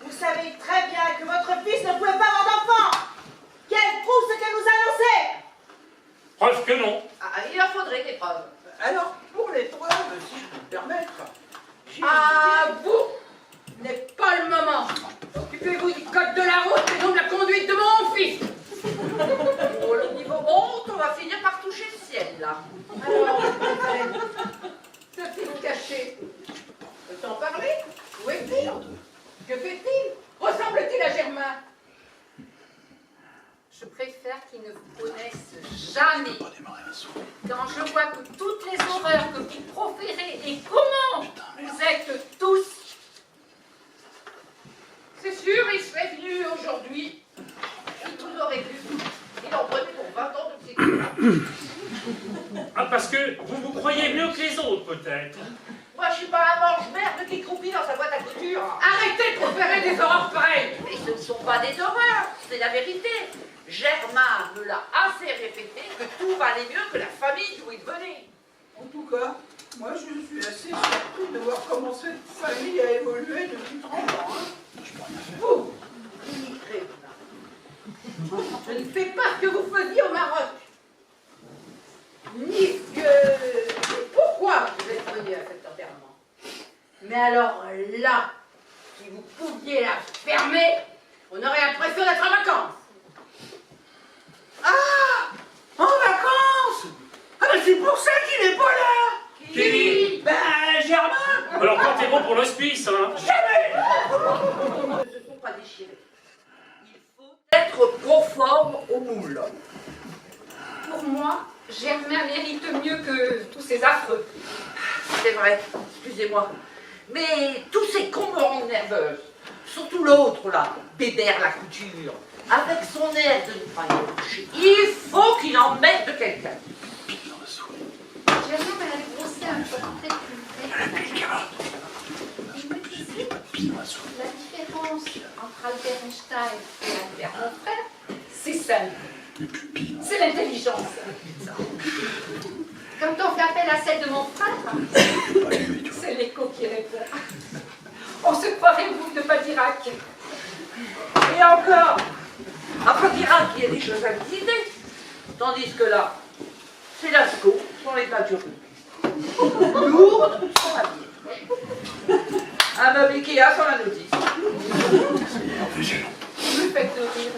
Vous savez très bien que votre fils ne pouvait pas avoir d'enfant. Quelle prouve ce qu'elle nous a annoncé? Preuve que non. Ah, il en faudrait des preuves. Alors, pour les preuves, si je peux me permettre, j'ai Ah, vous n'est pas le moment. Occupez-vous du code de la route et non de la conduite de mon fils. Au le niveau honte, on va finir par toucher le ciel, là. Alors, ce fils caché, peut-on parler? Où est-il? Que fait-il? Ressemble-t-il à Germain? Je préfère qu'ils ne vous connaissent jamais. Quand je vois que toutes les horreurs que vous proférez et comment vous êtes tous, c'est sûr, il serait venu aujourd'hui. Il vous aurait vu. Il en prenait pour 20 ans de psychiatre. Ah, parce que vous croyez mieux que les autres, peut-être. Moi, je suis pas un mange-merde qui croupit dans sa boîte à couture. arrêtez de proférer des horreurs pareilles. Mais ce ne sont pas des horreurs, c'est la vérité. Germain me l'a assez répété que tout valait mieux que la famille d'où il venait. En tout cas, moi je suis assez surpris de voir comment cette famille a évolué depuis 30 ans. Hein. Vous, immigré, je ne sais pas ce que vous faisiez au Maroc, ni pourquoi vous êtes venu à cet enterrement. Mais alors là, si vous pouviez la fermer, on aurait l'impression d'être en vacances. Ah, en vacances. Ah ben c'est pour ça qu'il n'est pas là. Qui? Ben Germain. Alors quand t'es bon pour l'hospice, hein. Ils ne se sont pas déchirés. Il faut être conforme au moule. Pour moi, Germain mérite mieux que tous ces affreux. C'est vrai, excusez-moi. Mais tous ces cons me rendent nerveuse. Surtout l'autre, là, Bébert la couture. Avec son air de ne pas y toucher. Il faut qu'il en mette de quelqu'un. Germain m'a grossi un portrait plus vrai. Il me disait la différence entre Albert Einstein et Albert, mon frère, c'est simple. C'est l'intelligence. Quand on fait appel à celle de mon frère, c'est l'écho qui répond. On se croirait au groupe de Padirac. Et encore, après Dirac, il y a des choses à visiter. Tandis que là, c'est Lascaux sur les peintures. Lourdes sur la vie. Un meuble Ikea sur la notice. Vous me faites rire.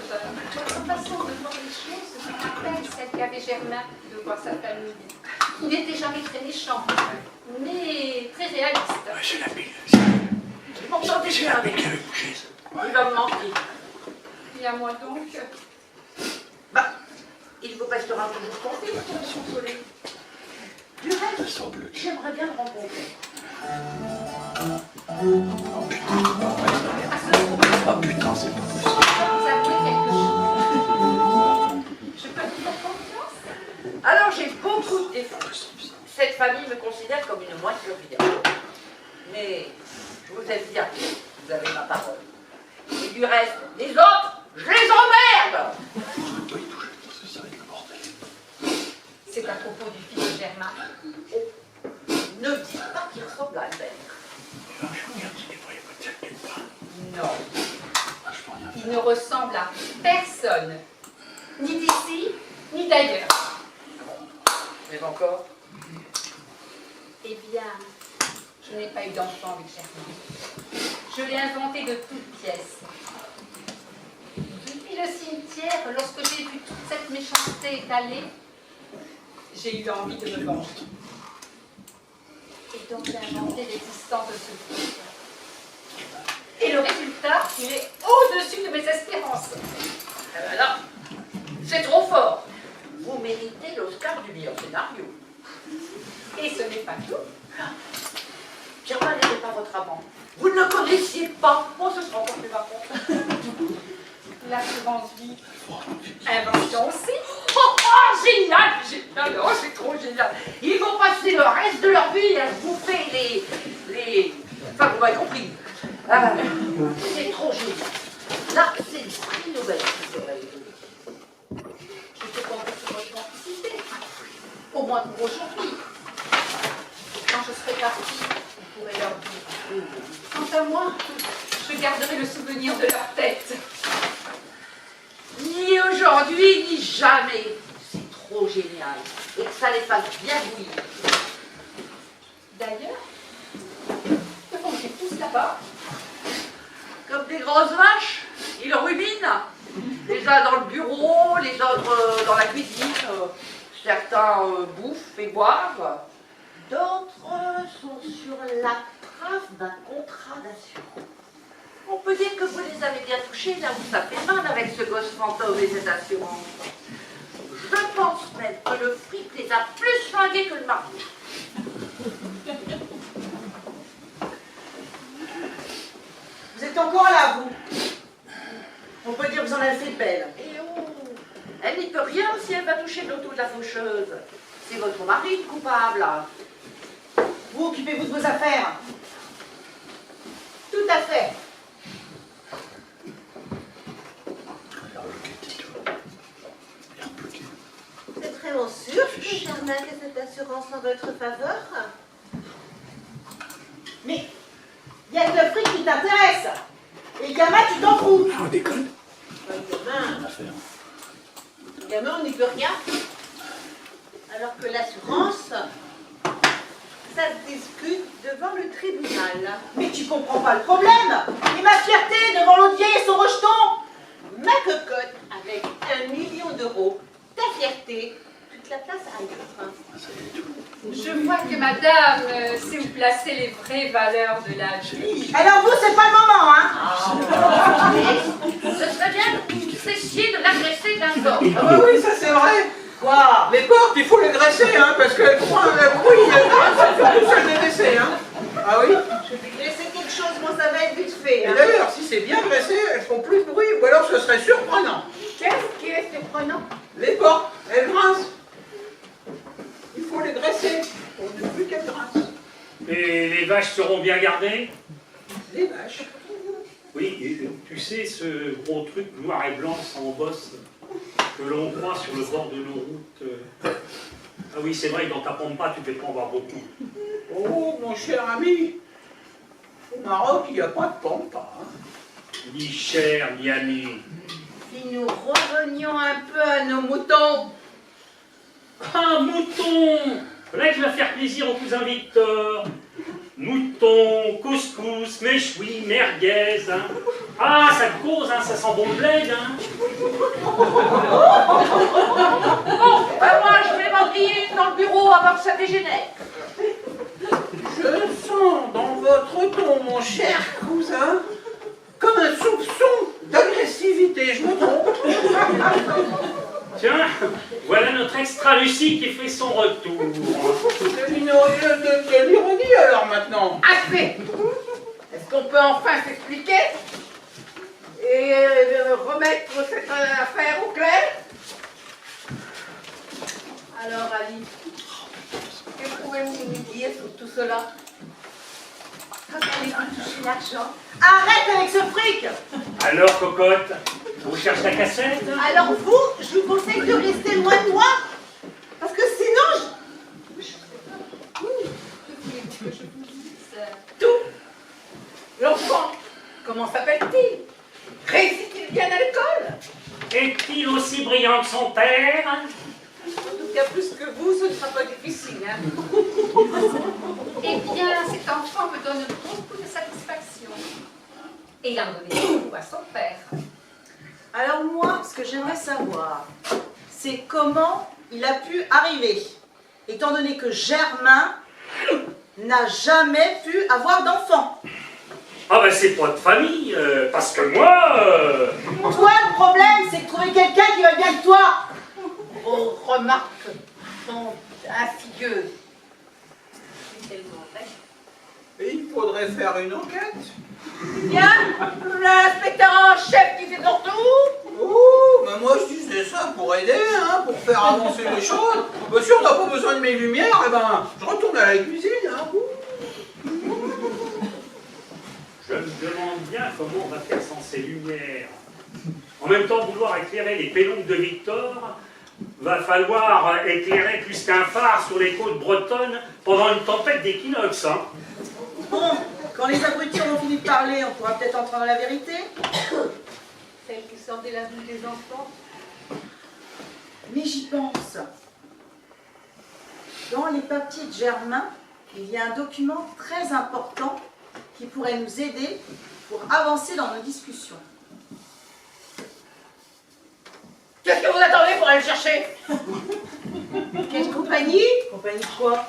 Votre façon de voir les choses me rappelle celle qu'avait Germain de voir sa famille. Il n'était jamais très méchant, mais très réaliste. C'est la pile. Vous m'entendez bien avec lui. Il va me mentir. Et à moi donc. Bah, il vous restera toujours confiance pour me consoler. Du reste, j'aimerais bien le rencontrer. Oh putain, c'est pas possible. Vous avouez quelque chose. Je peux vous faire confiance? Alors j'ai beaucoup de défauts. Cette famille me considère comme une moitié ouvrière. Mais je vous ai bien dit, vous avez ma parole. Et du reste, les autres, je les emmerde. C'est à propos du fils de Germain. Ne dites pas qu'il ressemble à Albert. Non. Il ne ressemble à personne. Ni d'ici, ni d'ailleurs. Mais encore, Eh bien, je n'ai pas eu d'enfant avec Germain. Je l'ai inventé de toutes pièces. Depuis le cimetière, lorsque j'ai vu toute cette méchanceté étalée, j'ai eu envie de me venger. Et donc j'ai inventé l'existence de ce fils. Et le résultat, il est au-dessus de mes espérances. eh ben là, c'est trop fort. Vous méritez l'Oscar du meilleur scénario. Et ce n'est pas tout. Germain n'était pas votre amant. Vous ne le connaissiez pas. Bon, ce sera encore plus par contre. L'assurance vie, invention aussi. Oh, génial, génial, oh, c'est trop génial. Ils vont passer le reste de leur vie à se bouffer les... Enfin, vous m'avez compris. C'est trop génial. Là, c'est le prix Nobel qui serait élevé. Je peux compter sur votre complicité. Au moins pour aujourd'hui. Quand je serai partie, vous pourrez leur dire. Quant à moi, je garderai le souvenir de leur tête. Ni aujourd'hui, ni jamais. C'est trop génial. Et que ça les fasse bien bouillir. D'ailleurs, que font-ils tous là-bas? Comme des grosses vaches, ils ruminent. Les uns dans le bureau, les autres dans la cuisine. Certains bouffent et boivent. D'autres sont sur la trace d'un contrat d'assurance. On peut dire que vous les avez bien touchés là où ça fait mal avec ce gosse fantôme et cette assurance. Je pense même que le fric les a plus flingués que le mari. Vous êtes encore là, vous. On peut dire que vous en avez fait de belles. Et oh, elle n'y peut rien si elle va toucher l'auto de la faucheuse. C'est votre mari le coupable. Vous occupez-vous de vos affaires. Tout à fait. Vous êtes vraiment sûr, Germain, que cette assurance en votre faveur? Mais il y a que le fric qui t'intéresse. Et le gamin, tu t'en fous. On déconne. Le gamin, on n'y peut rien. Alors que l'assurance, ça se discute devant le tribunal. Mais tu comprends pas le problème. Et ma fierté devant l'autre vieille et son rejeton. Ma cocotte, avec 1 million d'euros, ta fierté, toute la place ailleurs. Je vois que madame sait où placer les vraies valeurs de la vie. Alors vous, c'est pas le moment, hein. Ce serait bien que vous cessiez de l'agresser d'un homme. Ah bah oui, ça c'est vrai. Quoi? Les portes, il faut les graisser, hein, parce qu'elles font un bruit, ça fait tout seul des décès, hein. Ah oui. Je vais laisser quelque chose, moi ça va être vite fait. Et Hein. d'ailleurs, si c'est bien graissé, elles font plus de bruit, ou alors ce serait surprenant. Qu'est-ce qui est surprenant? Les portes, elles grincent. Il faut les graisser pour ne plus qu'elles grincent. Et les vaches seront bien gardées? Les vaches. Oui, et tu sais, ce gros truc noir et blanc sans bosse que l'on voit sur le bord de nos routes. Ah oui, c'est vrai, dans ta pampa, tu ne peux pas en voir beaucoup. Oh, mon cher ami, au Maroc, il n'y a pas de pampa. Hein. Ni cher, ni ami. Si nous revenions un peu à nos moutons. Ah, mouton! Là, je vais faire plaisir au cousin Victor. Mouton, couscous, méchoui, merguez. Hein. Ah, ça cause, hein, ça sent bon le bled. Hein. Bon, ben moi je vais m'enquiller dans le bureau. trop avant que ça dégénère. Je sens dans votre ton, mon cher cousin, comme un soupçon d'agressivité, je me trompe? Tiens, voilà notre extra-Lucie qui fait son retour. C'est de l'ironie alors maintenant. Assez! Est-ce qu'on peut enfin s'expliquer et remettre cette affaire au clair? Alors, Ali, que pouvez-vous nous dire sur tout cela? Quand allez-vous toucher l'argent? Arrête avec ce fric! Alors, cocotte, on cherche la cassette? Alors vous, je vous conseille de rester loin de moi. Parce que sinon, Tout! L'enfant, comment s'appelle-t-il? Réussit-il bien à l'école? Est-il aussi brillant que son père? en tout cas plus que vous, ce ne sera pas difficile. Hein. Eh bien, cet enfant me donne beaucoup de satisfaction. Ayant donné beaucoup à son père. Alors moi, ce que j'aimerais savoir, c'est comment il a pu arriver, étant donné que Germain n'a jamais pu avoir d'enfant. Ah ben c'est pas de famille, parce que moi... Toi, le problème, c'est de trouver quelqu'un qui va bien que toi. Vos remarques sont insidieuses. Et il faudrait faire une enquête. Bien, l'inspecteur en chef qui fait son tour. Oh, mais moi je disais ça pour aider, hein, pour faire avancer les choses. Bah, si on n'a pas besoin de mes lumières, eh ben, je retourne à la cuisine. Hein. Je me demande bien comment on va faire sans ces lumières. En même temps, vouloir éclairer les pélombes de Victor, va falloir éclairer plus qu'un phare sur les côtes bretonnes pendant une tempête d'équinoxe. Hein. Bon, quand les abrutis auront fini de parler, on pourra peut-être entendre la vérité. Celle qui sort de la bouche des enfants. Mais j'y pense. Dans les papiers de Germain, il y a un document très important qui pourrait nous aider pour avancer dans nos discussions. Qu'est-ce que vous attendez pour aller le chercher? Quelle compagnie? Compagnie de quoi?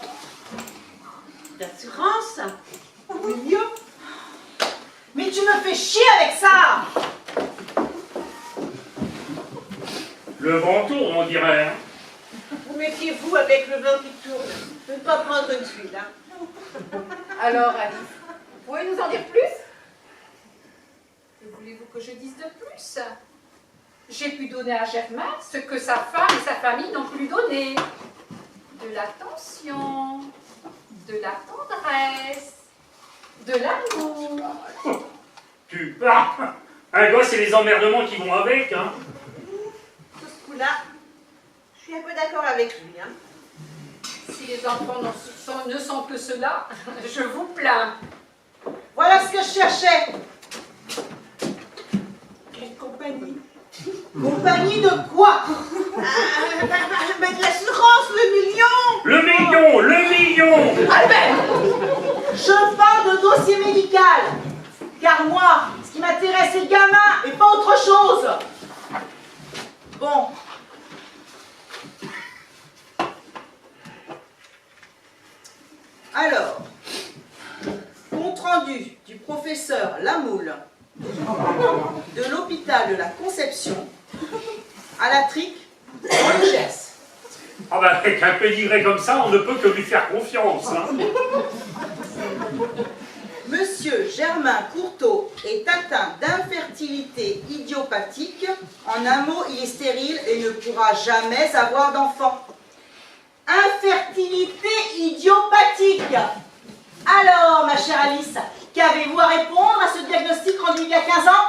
D'assurance? Milieu? Mais tu me fais chier avec ça! Le vent tourne, on dirait. Hein. Vous méfiez-vous avec le vent qui tourne de ne pas prendre une fuite. Hein. Alors, Alice, vous pouvez nous en dire plus? Que voulez-vous que je dise de plus? J'ai pu donner à Germain ce que sa femme et sa famille n'ont pu lui donner. De l'attention, de la tendresse, de l'amour. Tu parles. Un gosse et les emmerdements qui vont avec. Hein. Sur ce coup-là, je suis un peu d'accord avec lui. Hein. Si les enfants ne sont que cela, je vous plains. Voilà ce que je cherchais. Quelle compagnie? Compagnie de quoi? Mais de l'assurance, le million! Le million, le million. Albert! Je parle de dossier médical. Car moi, ce qui m'intéresse, c'est le gamin et pas autre chose. Bon. Alors, compte rendu du professeur Lamoule de l'hôpital de la Conception à la trique dans le Gers. Ah ben avec un pédigré comme ça, on ne peut que lui faire confiance. Hein. Monsieur Germain Courteau est atteint d'infertilité idiopathique. En un mot, il est stérile et ne pourra jamais avoir d'enfant. Infertilité idiopathique. Alors, ma chère Alice, qu'avez-vous à répondre à ce diagnostic rendu il y a 15 ans?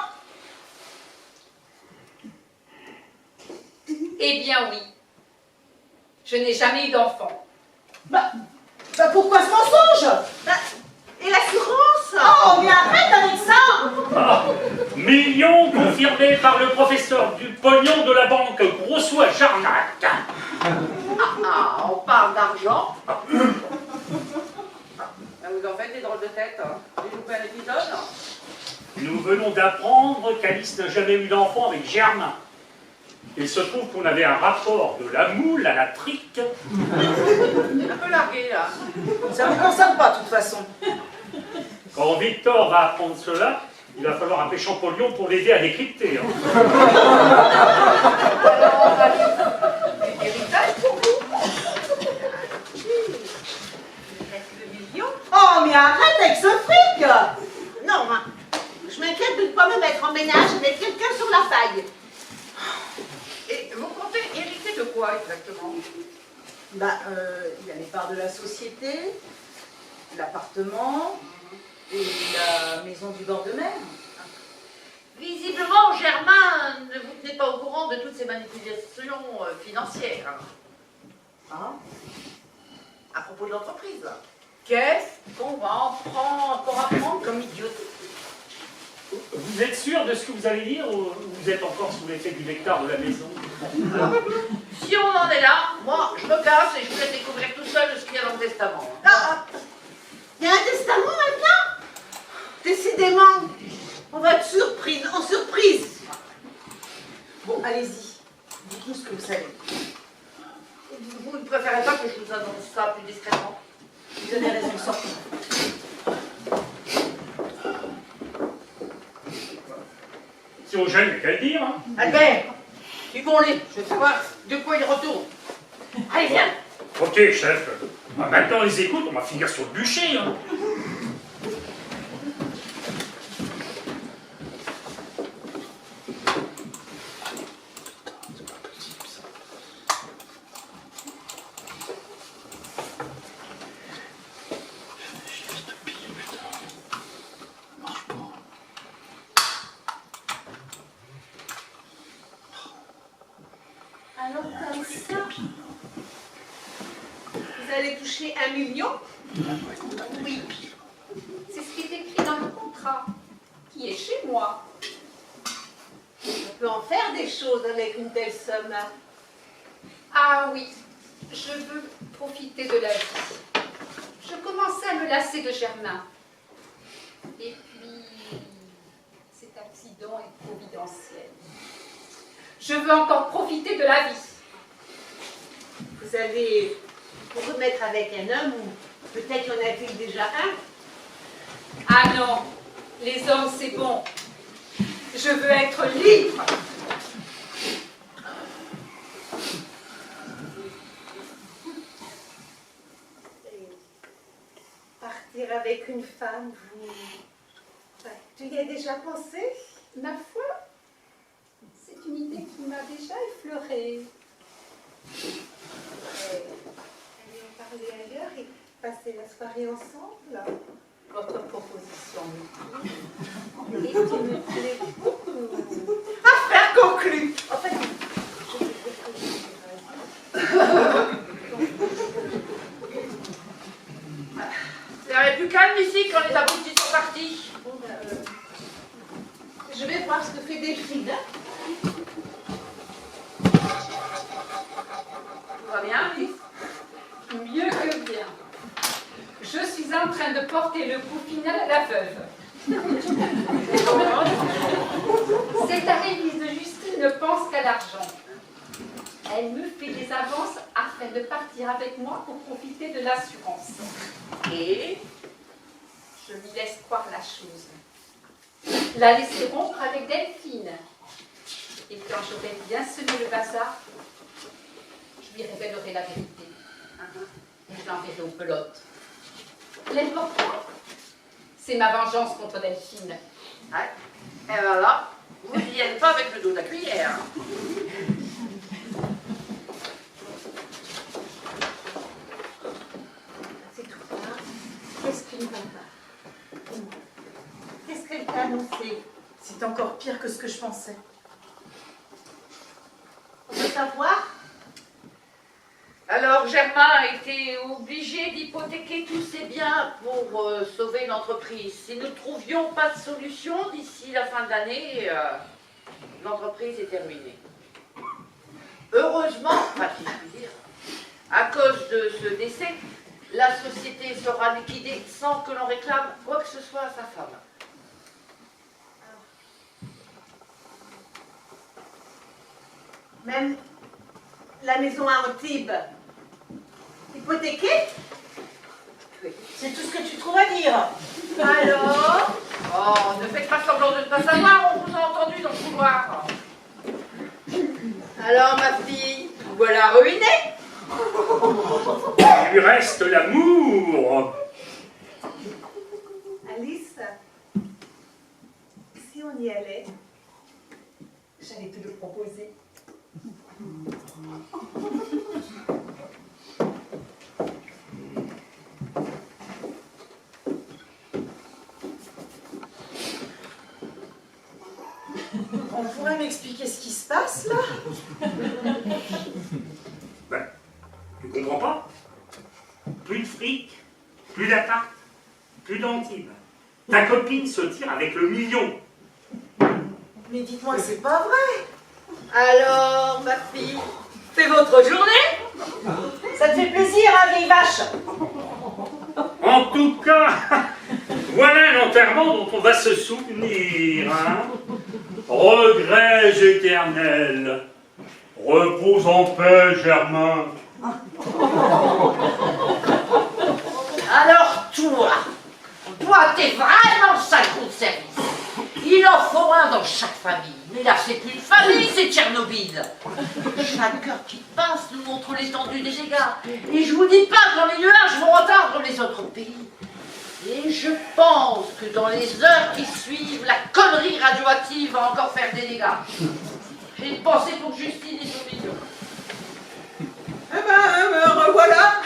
Eh bien oui, je n'ai jamais eu d'enfant. Bah pourquoi ce mensonge? Et l'assurance? Oh, mais arrête avec ça! Ah, million confirmé par le professeur du pognon de la banque Grossois Jarnac. Ah, on parle d'argent. Vous en faites des drôles de tête. J'ai loupé un épisode. Nous venons d'apprendre qu'Alice n'a jamais eu d'enfant avec Germain. Il se trouve qu'on avait un rapport de la moule à la trique. Un peu largué, là. Ça ne me concerne pas, de toute façon. Quand Victor va apprendre cela, il va falloir appeler Champollion pour l'aider à décrypter. Hein. Alors, héritage pour vous. Il reste le million. Oh, mais arrête avec ce fric! Non, hein. Je m'inquiète de ne pas me mettre en ménage avec quelqu'un sur la faille. Et vous comptez hériter de quoi exactement? Bah, il y a les parts de la société, l'appartement et la maison du bord de mer. Visiblement, Germain ne vous tenez pas au courant de toutes ces manipulations financières. Hein? À propos de l'entreprise, là. Qu'est-ce qu'on va encore apprendre comme idiotie? Vous êtes sûr de ce que vous allez dire ou vous êtes encore sous l'effet du nectar de la maison? Si on en est là, moi, je me casse et je vous laisse découvrir tout seul ce qu'il y a dans le testament. Ah, il y a un testament maintenant? Décidément, on va être surprise en surprise. Bon, allez-y. Dites-nous ce que vous savez. Vous ne préférez pas que je vous annonce ça plus discrètement? Vous avez raison, sortez. Si aux jeunes, il n'y a qu'à le dire. Hein. Albert, suivons-les, je veux savoir de quoi ils retournent. Allez, viens. Ok, chef. Ah, maintenant, on les écoute, on va finir sur le bûcher. Hein. Alors comme ça, vous allez toucher 1 million? Oui, c'est ce qui est écrit dans le contrat, qui est chez moi. On peut en faire des choses avec une telle somme. Ah oui, je veux profiter de la vie. Je commençais à me lasser de Germain. Et puis, cet accident est providentiel. Je veux encore profiter de la vie. Vous allez vous remettre avec un homme ou peut-être y en a-t-il déjà un? Ah non, les hommes c'est bon. Je veux être libre. Partir avec une femme, vous... Enfin, tu y as déjà pensé? Ma foi, c'est une idée qui m'a déjà effleurée. Allez en parler ailleurs et passer la soirée ensemble. Votre proposition me plaît. Et tu me plais beaucoup. Affaire conclue. En fait, je vais te Ça aurait plus calme ici quand les abrutis sont partis. Bon, je vais voir ce que fait Delphine. Tout va bien, Alice? Mieux que bien. Je suis en train de porter le coup final à la veuve. Cette révise de Justine ne pense qu'à l'argent. Elle me fait des avances afin de partir avec moi pour profiter de l'assurance. Et Je lui laisse croire la chose. La laisser rompre avec Delphine. Et quand j'aurai bien semé le bazar, je lui révélerai la vérité. Et je l'enverrai aux pelotes. L'important, c'est ma vengeance contre Delphine. ouais. Et ben là, vous n'y êtes pas avec le dos de la cuillère. C'est tout ça. Qu'est-ce qui ne va pas? Qu'est-ce qu'elle t'a annoncé? C'est encore pire que ce que je pensais. On veut savoir? Alors Germain a été obligé d'hypothéquer tous ses biens pour sauver l'entreprise. Si nous ne trouvions pas de solution d'ici la fin de l'année, l'entreprise est terminée. Heureusement, enfin si je puis dire, à cause de ce décès, la société sera liquidée sans que l'on réclame quoi que ce soit à sa femme. Même la maison à Antibes. Hypothéquée? C'est tout ce que tu trouves à dire. Alors? Oh, ne faites pas semblant de ne pas savoir, on vous a entendu dans le couloir. Alors, ma fille, vous voilà ruinée? Il lui reste l'amour. Alice, si on y allait, j'allais te le proposer. On pourrait m'expliquer ce qui se passe là? Ben, tu comprends pas? Plus de fric, plus d'appart, plus d'Antibes. Ta copine se tire avec le million. Mais dites-moi que c'est pas vrai. Alors, ma fille, C'est votre journée? Ça te fait plaisir, hein, vieille vache? En tout cas, voilà un enterrement dont on va se souvenir. Hein. Regrets éternels. Repose en paix, Germain. Alors toi t'es vraiment le sale coup de service. Il en faut un dans chaque famille. Mais là c'est plus une famille, c'est Tchernobyl. Chaque heure qui passe nous montre l'étendue des dégâts. Et je vous dis pas que dans les nuages vont entendre les autres pays. Et je pense que dans les heures qui suivent, la connerie radioactive va encore faire des dégâts. J'ai une pensée pour Justine et son milieu. Eh ben, me revoilà.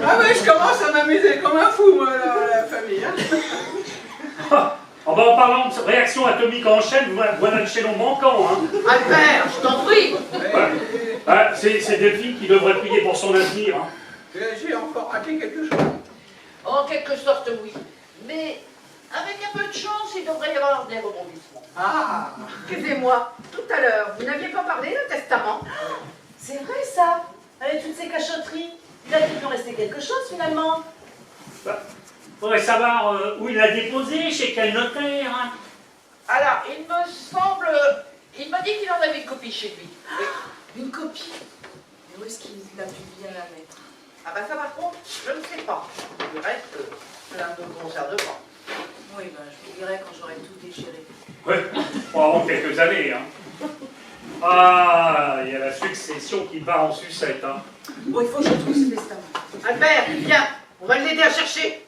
Ah ouais, je commence à m'amuser comme un fou, moi, la famille. Hein. En parlant de réaction atomique en chaîne, voilà le chaînon manquant. Hein. Albert, je t'en prie. C'est Delphine qui devrait prier pour son avenir. Hein. J'ai encore raté quelque chose. En quelque sorte, oui. Mais avec un peu de chance, il devrait y avoir des rebondissements. Ah, excusez-moi, tout à l'heure, vous n'aviez pas parlé de testament? C'est vrai ça. Avec toutes ces cachotteries, il a dû nous rester quelque chose finalement. Faudrait savoir où il l'a déposé, chez quel notaire. Hein. Alors, il me semble... Il m'a dit qu'il en avait une copie chez lui. Une copie. Mais où est-ce qu'il a pu bien la mettre? Ah ben ça, par contre, je ne sais pas. Il reste plein de conservements. Oui, ben je vous dirai quand j'aurai tout déchiré. Ouais, pendant quelques années. Hein. Ah, il y a la succession qui part en sucette. Hein. Bon, il faut que je trouve ce testament. Albert, viens, on va l'aider à chercher.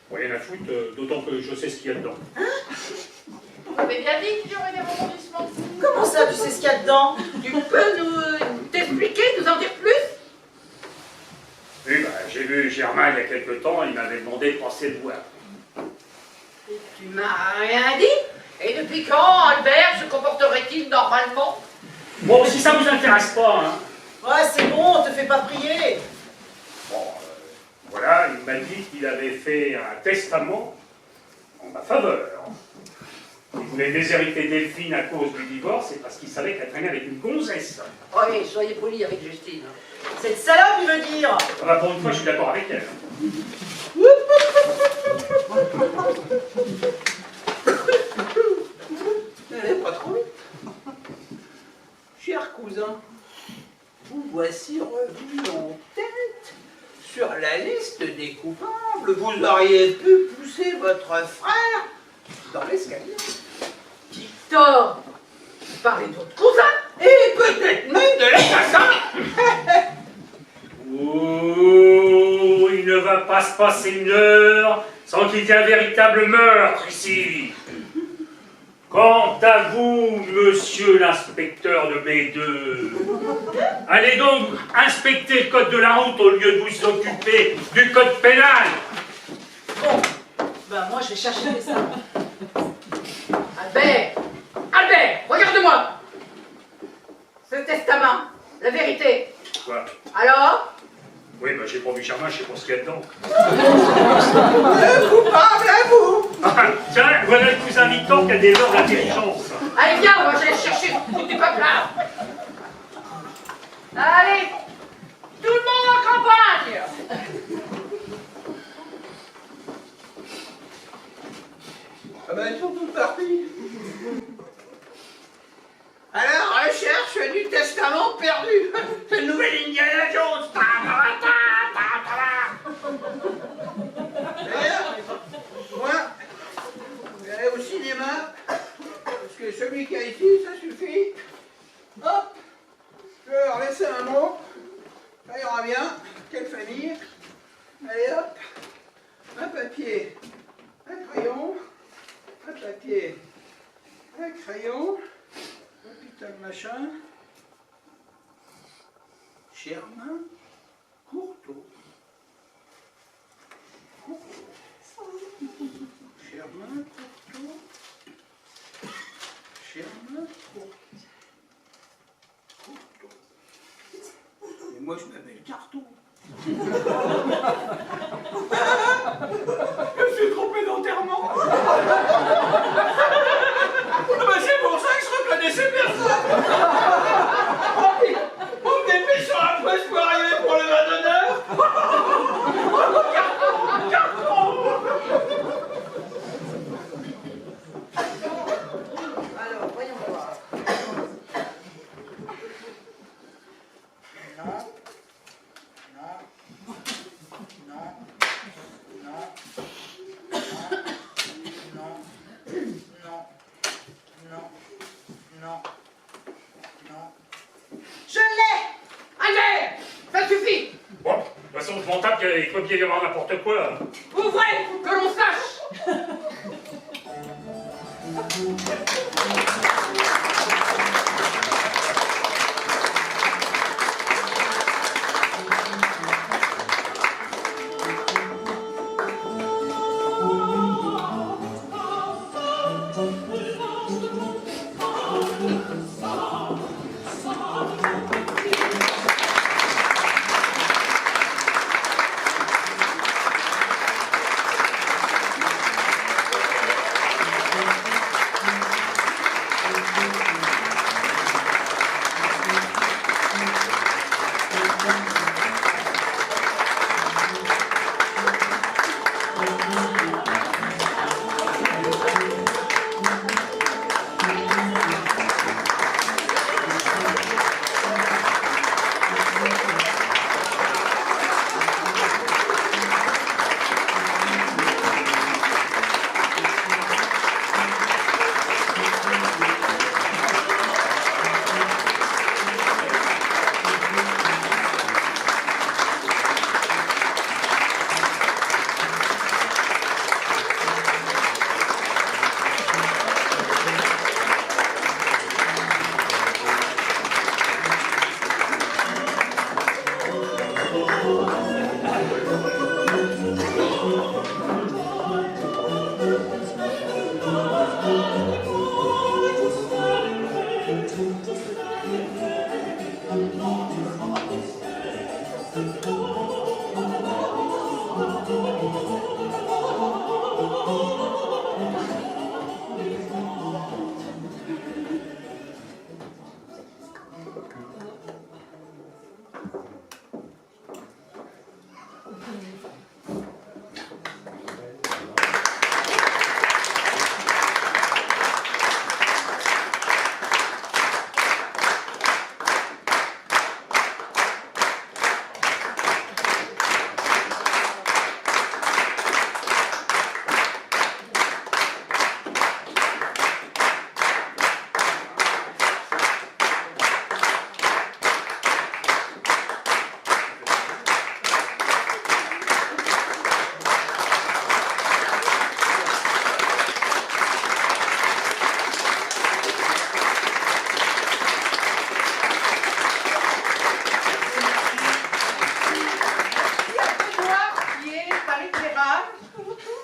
Rien à foutre, d'autant que je sais ce qu'il y a dedans. Vous avez bien dit qu'il y aurait des rebondissements. Comment ça, tu sais ce qu'il y a dedans? Tu peux nous t'expliquer, nous en dire plus? Oui, bah, j'ai vu Germain il y a quelque temps, il m'avait demandé de passer le voir. Tu m'as rien dit? Et depuis quand Albert se comporterait-il normalement? Bon, si ça vous intéresse pas, hein. Ouais, c'est bon, on te fait pas prier. Bon, voilà, il m'a dit qu'il avait fait un testament en ma faveur. Il voulait déshériter Delphine à cause du divorce, et parce qu'il savait qu'elle traînait avec une gonzesse. Oh oui, soyez poli avec Justine. Cette salope, il veut dire. Ah bah, pour une fois, je suis d'accord avec elle. Elle est pas trop vite. Cher cousin, vous voici revenu en tête sur la liste des coupables. Vous auriez pu pousser votre frère dans l'escalier. Victor, tu parlais de votre cousin? Et peut-être même de l'assassin. Oh, il ne va pas se passer une heure sans qu'il y ait un véritable meurtre ici. Quant à vous, monsieur l'inspecteur de B2, allez donc inspecter le code de la route au lieu de vous occuper du code pénal. Bon, ben moi je vais chercher le testament. Albert, Albert, regarde-moi. Ce testament, la vérité. Quoi? Alors? Oui, bah j'ai pas vu Germain, je sais pas ce qu'il y a dedans. Le coupable à vous. Ah, tiens, voilà le cousin Victor qui a des heures d'intelligence. Allez, viens, on va aller chercher tout du peuple là. Allez, tout le monde en campagne. Ah ben ils sont tous partis. À la recherche du testament. machin. Germain Courteau. Germain Courteau. Germain Courteau. Et moi, je m'appelle Carton. Je me suis trompé d'enterrement. C'est pour ça que je reconnaissais personne. On me dépêche sur un presse pour arriver pour le vin d'honneur. Carton. Alors, voyons voir. Non. Non. Non. Non. Non. Non. Non. Non. Non. Je l'ai! Allez, ça suffit. Bon, de toute façon, je m'en tape, il peut bien y avoir n'importe quoi. Ouvrez, que l'on sache.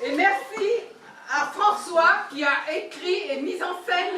Et merci à François qui a écrit et mis en scène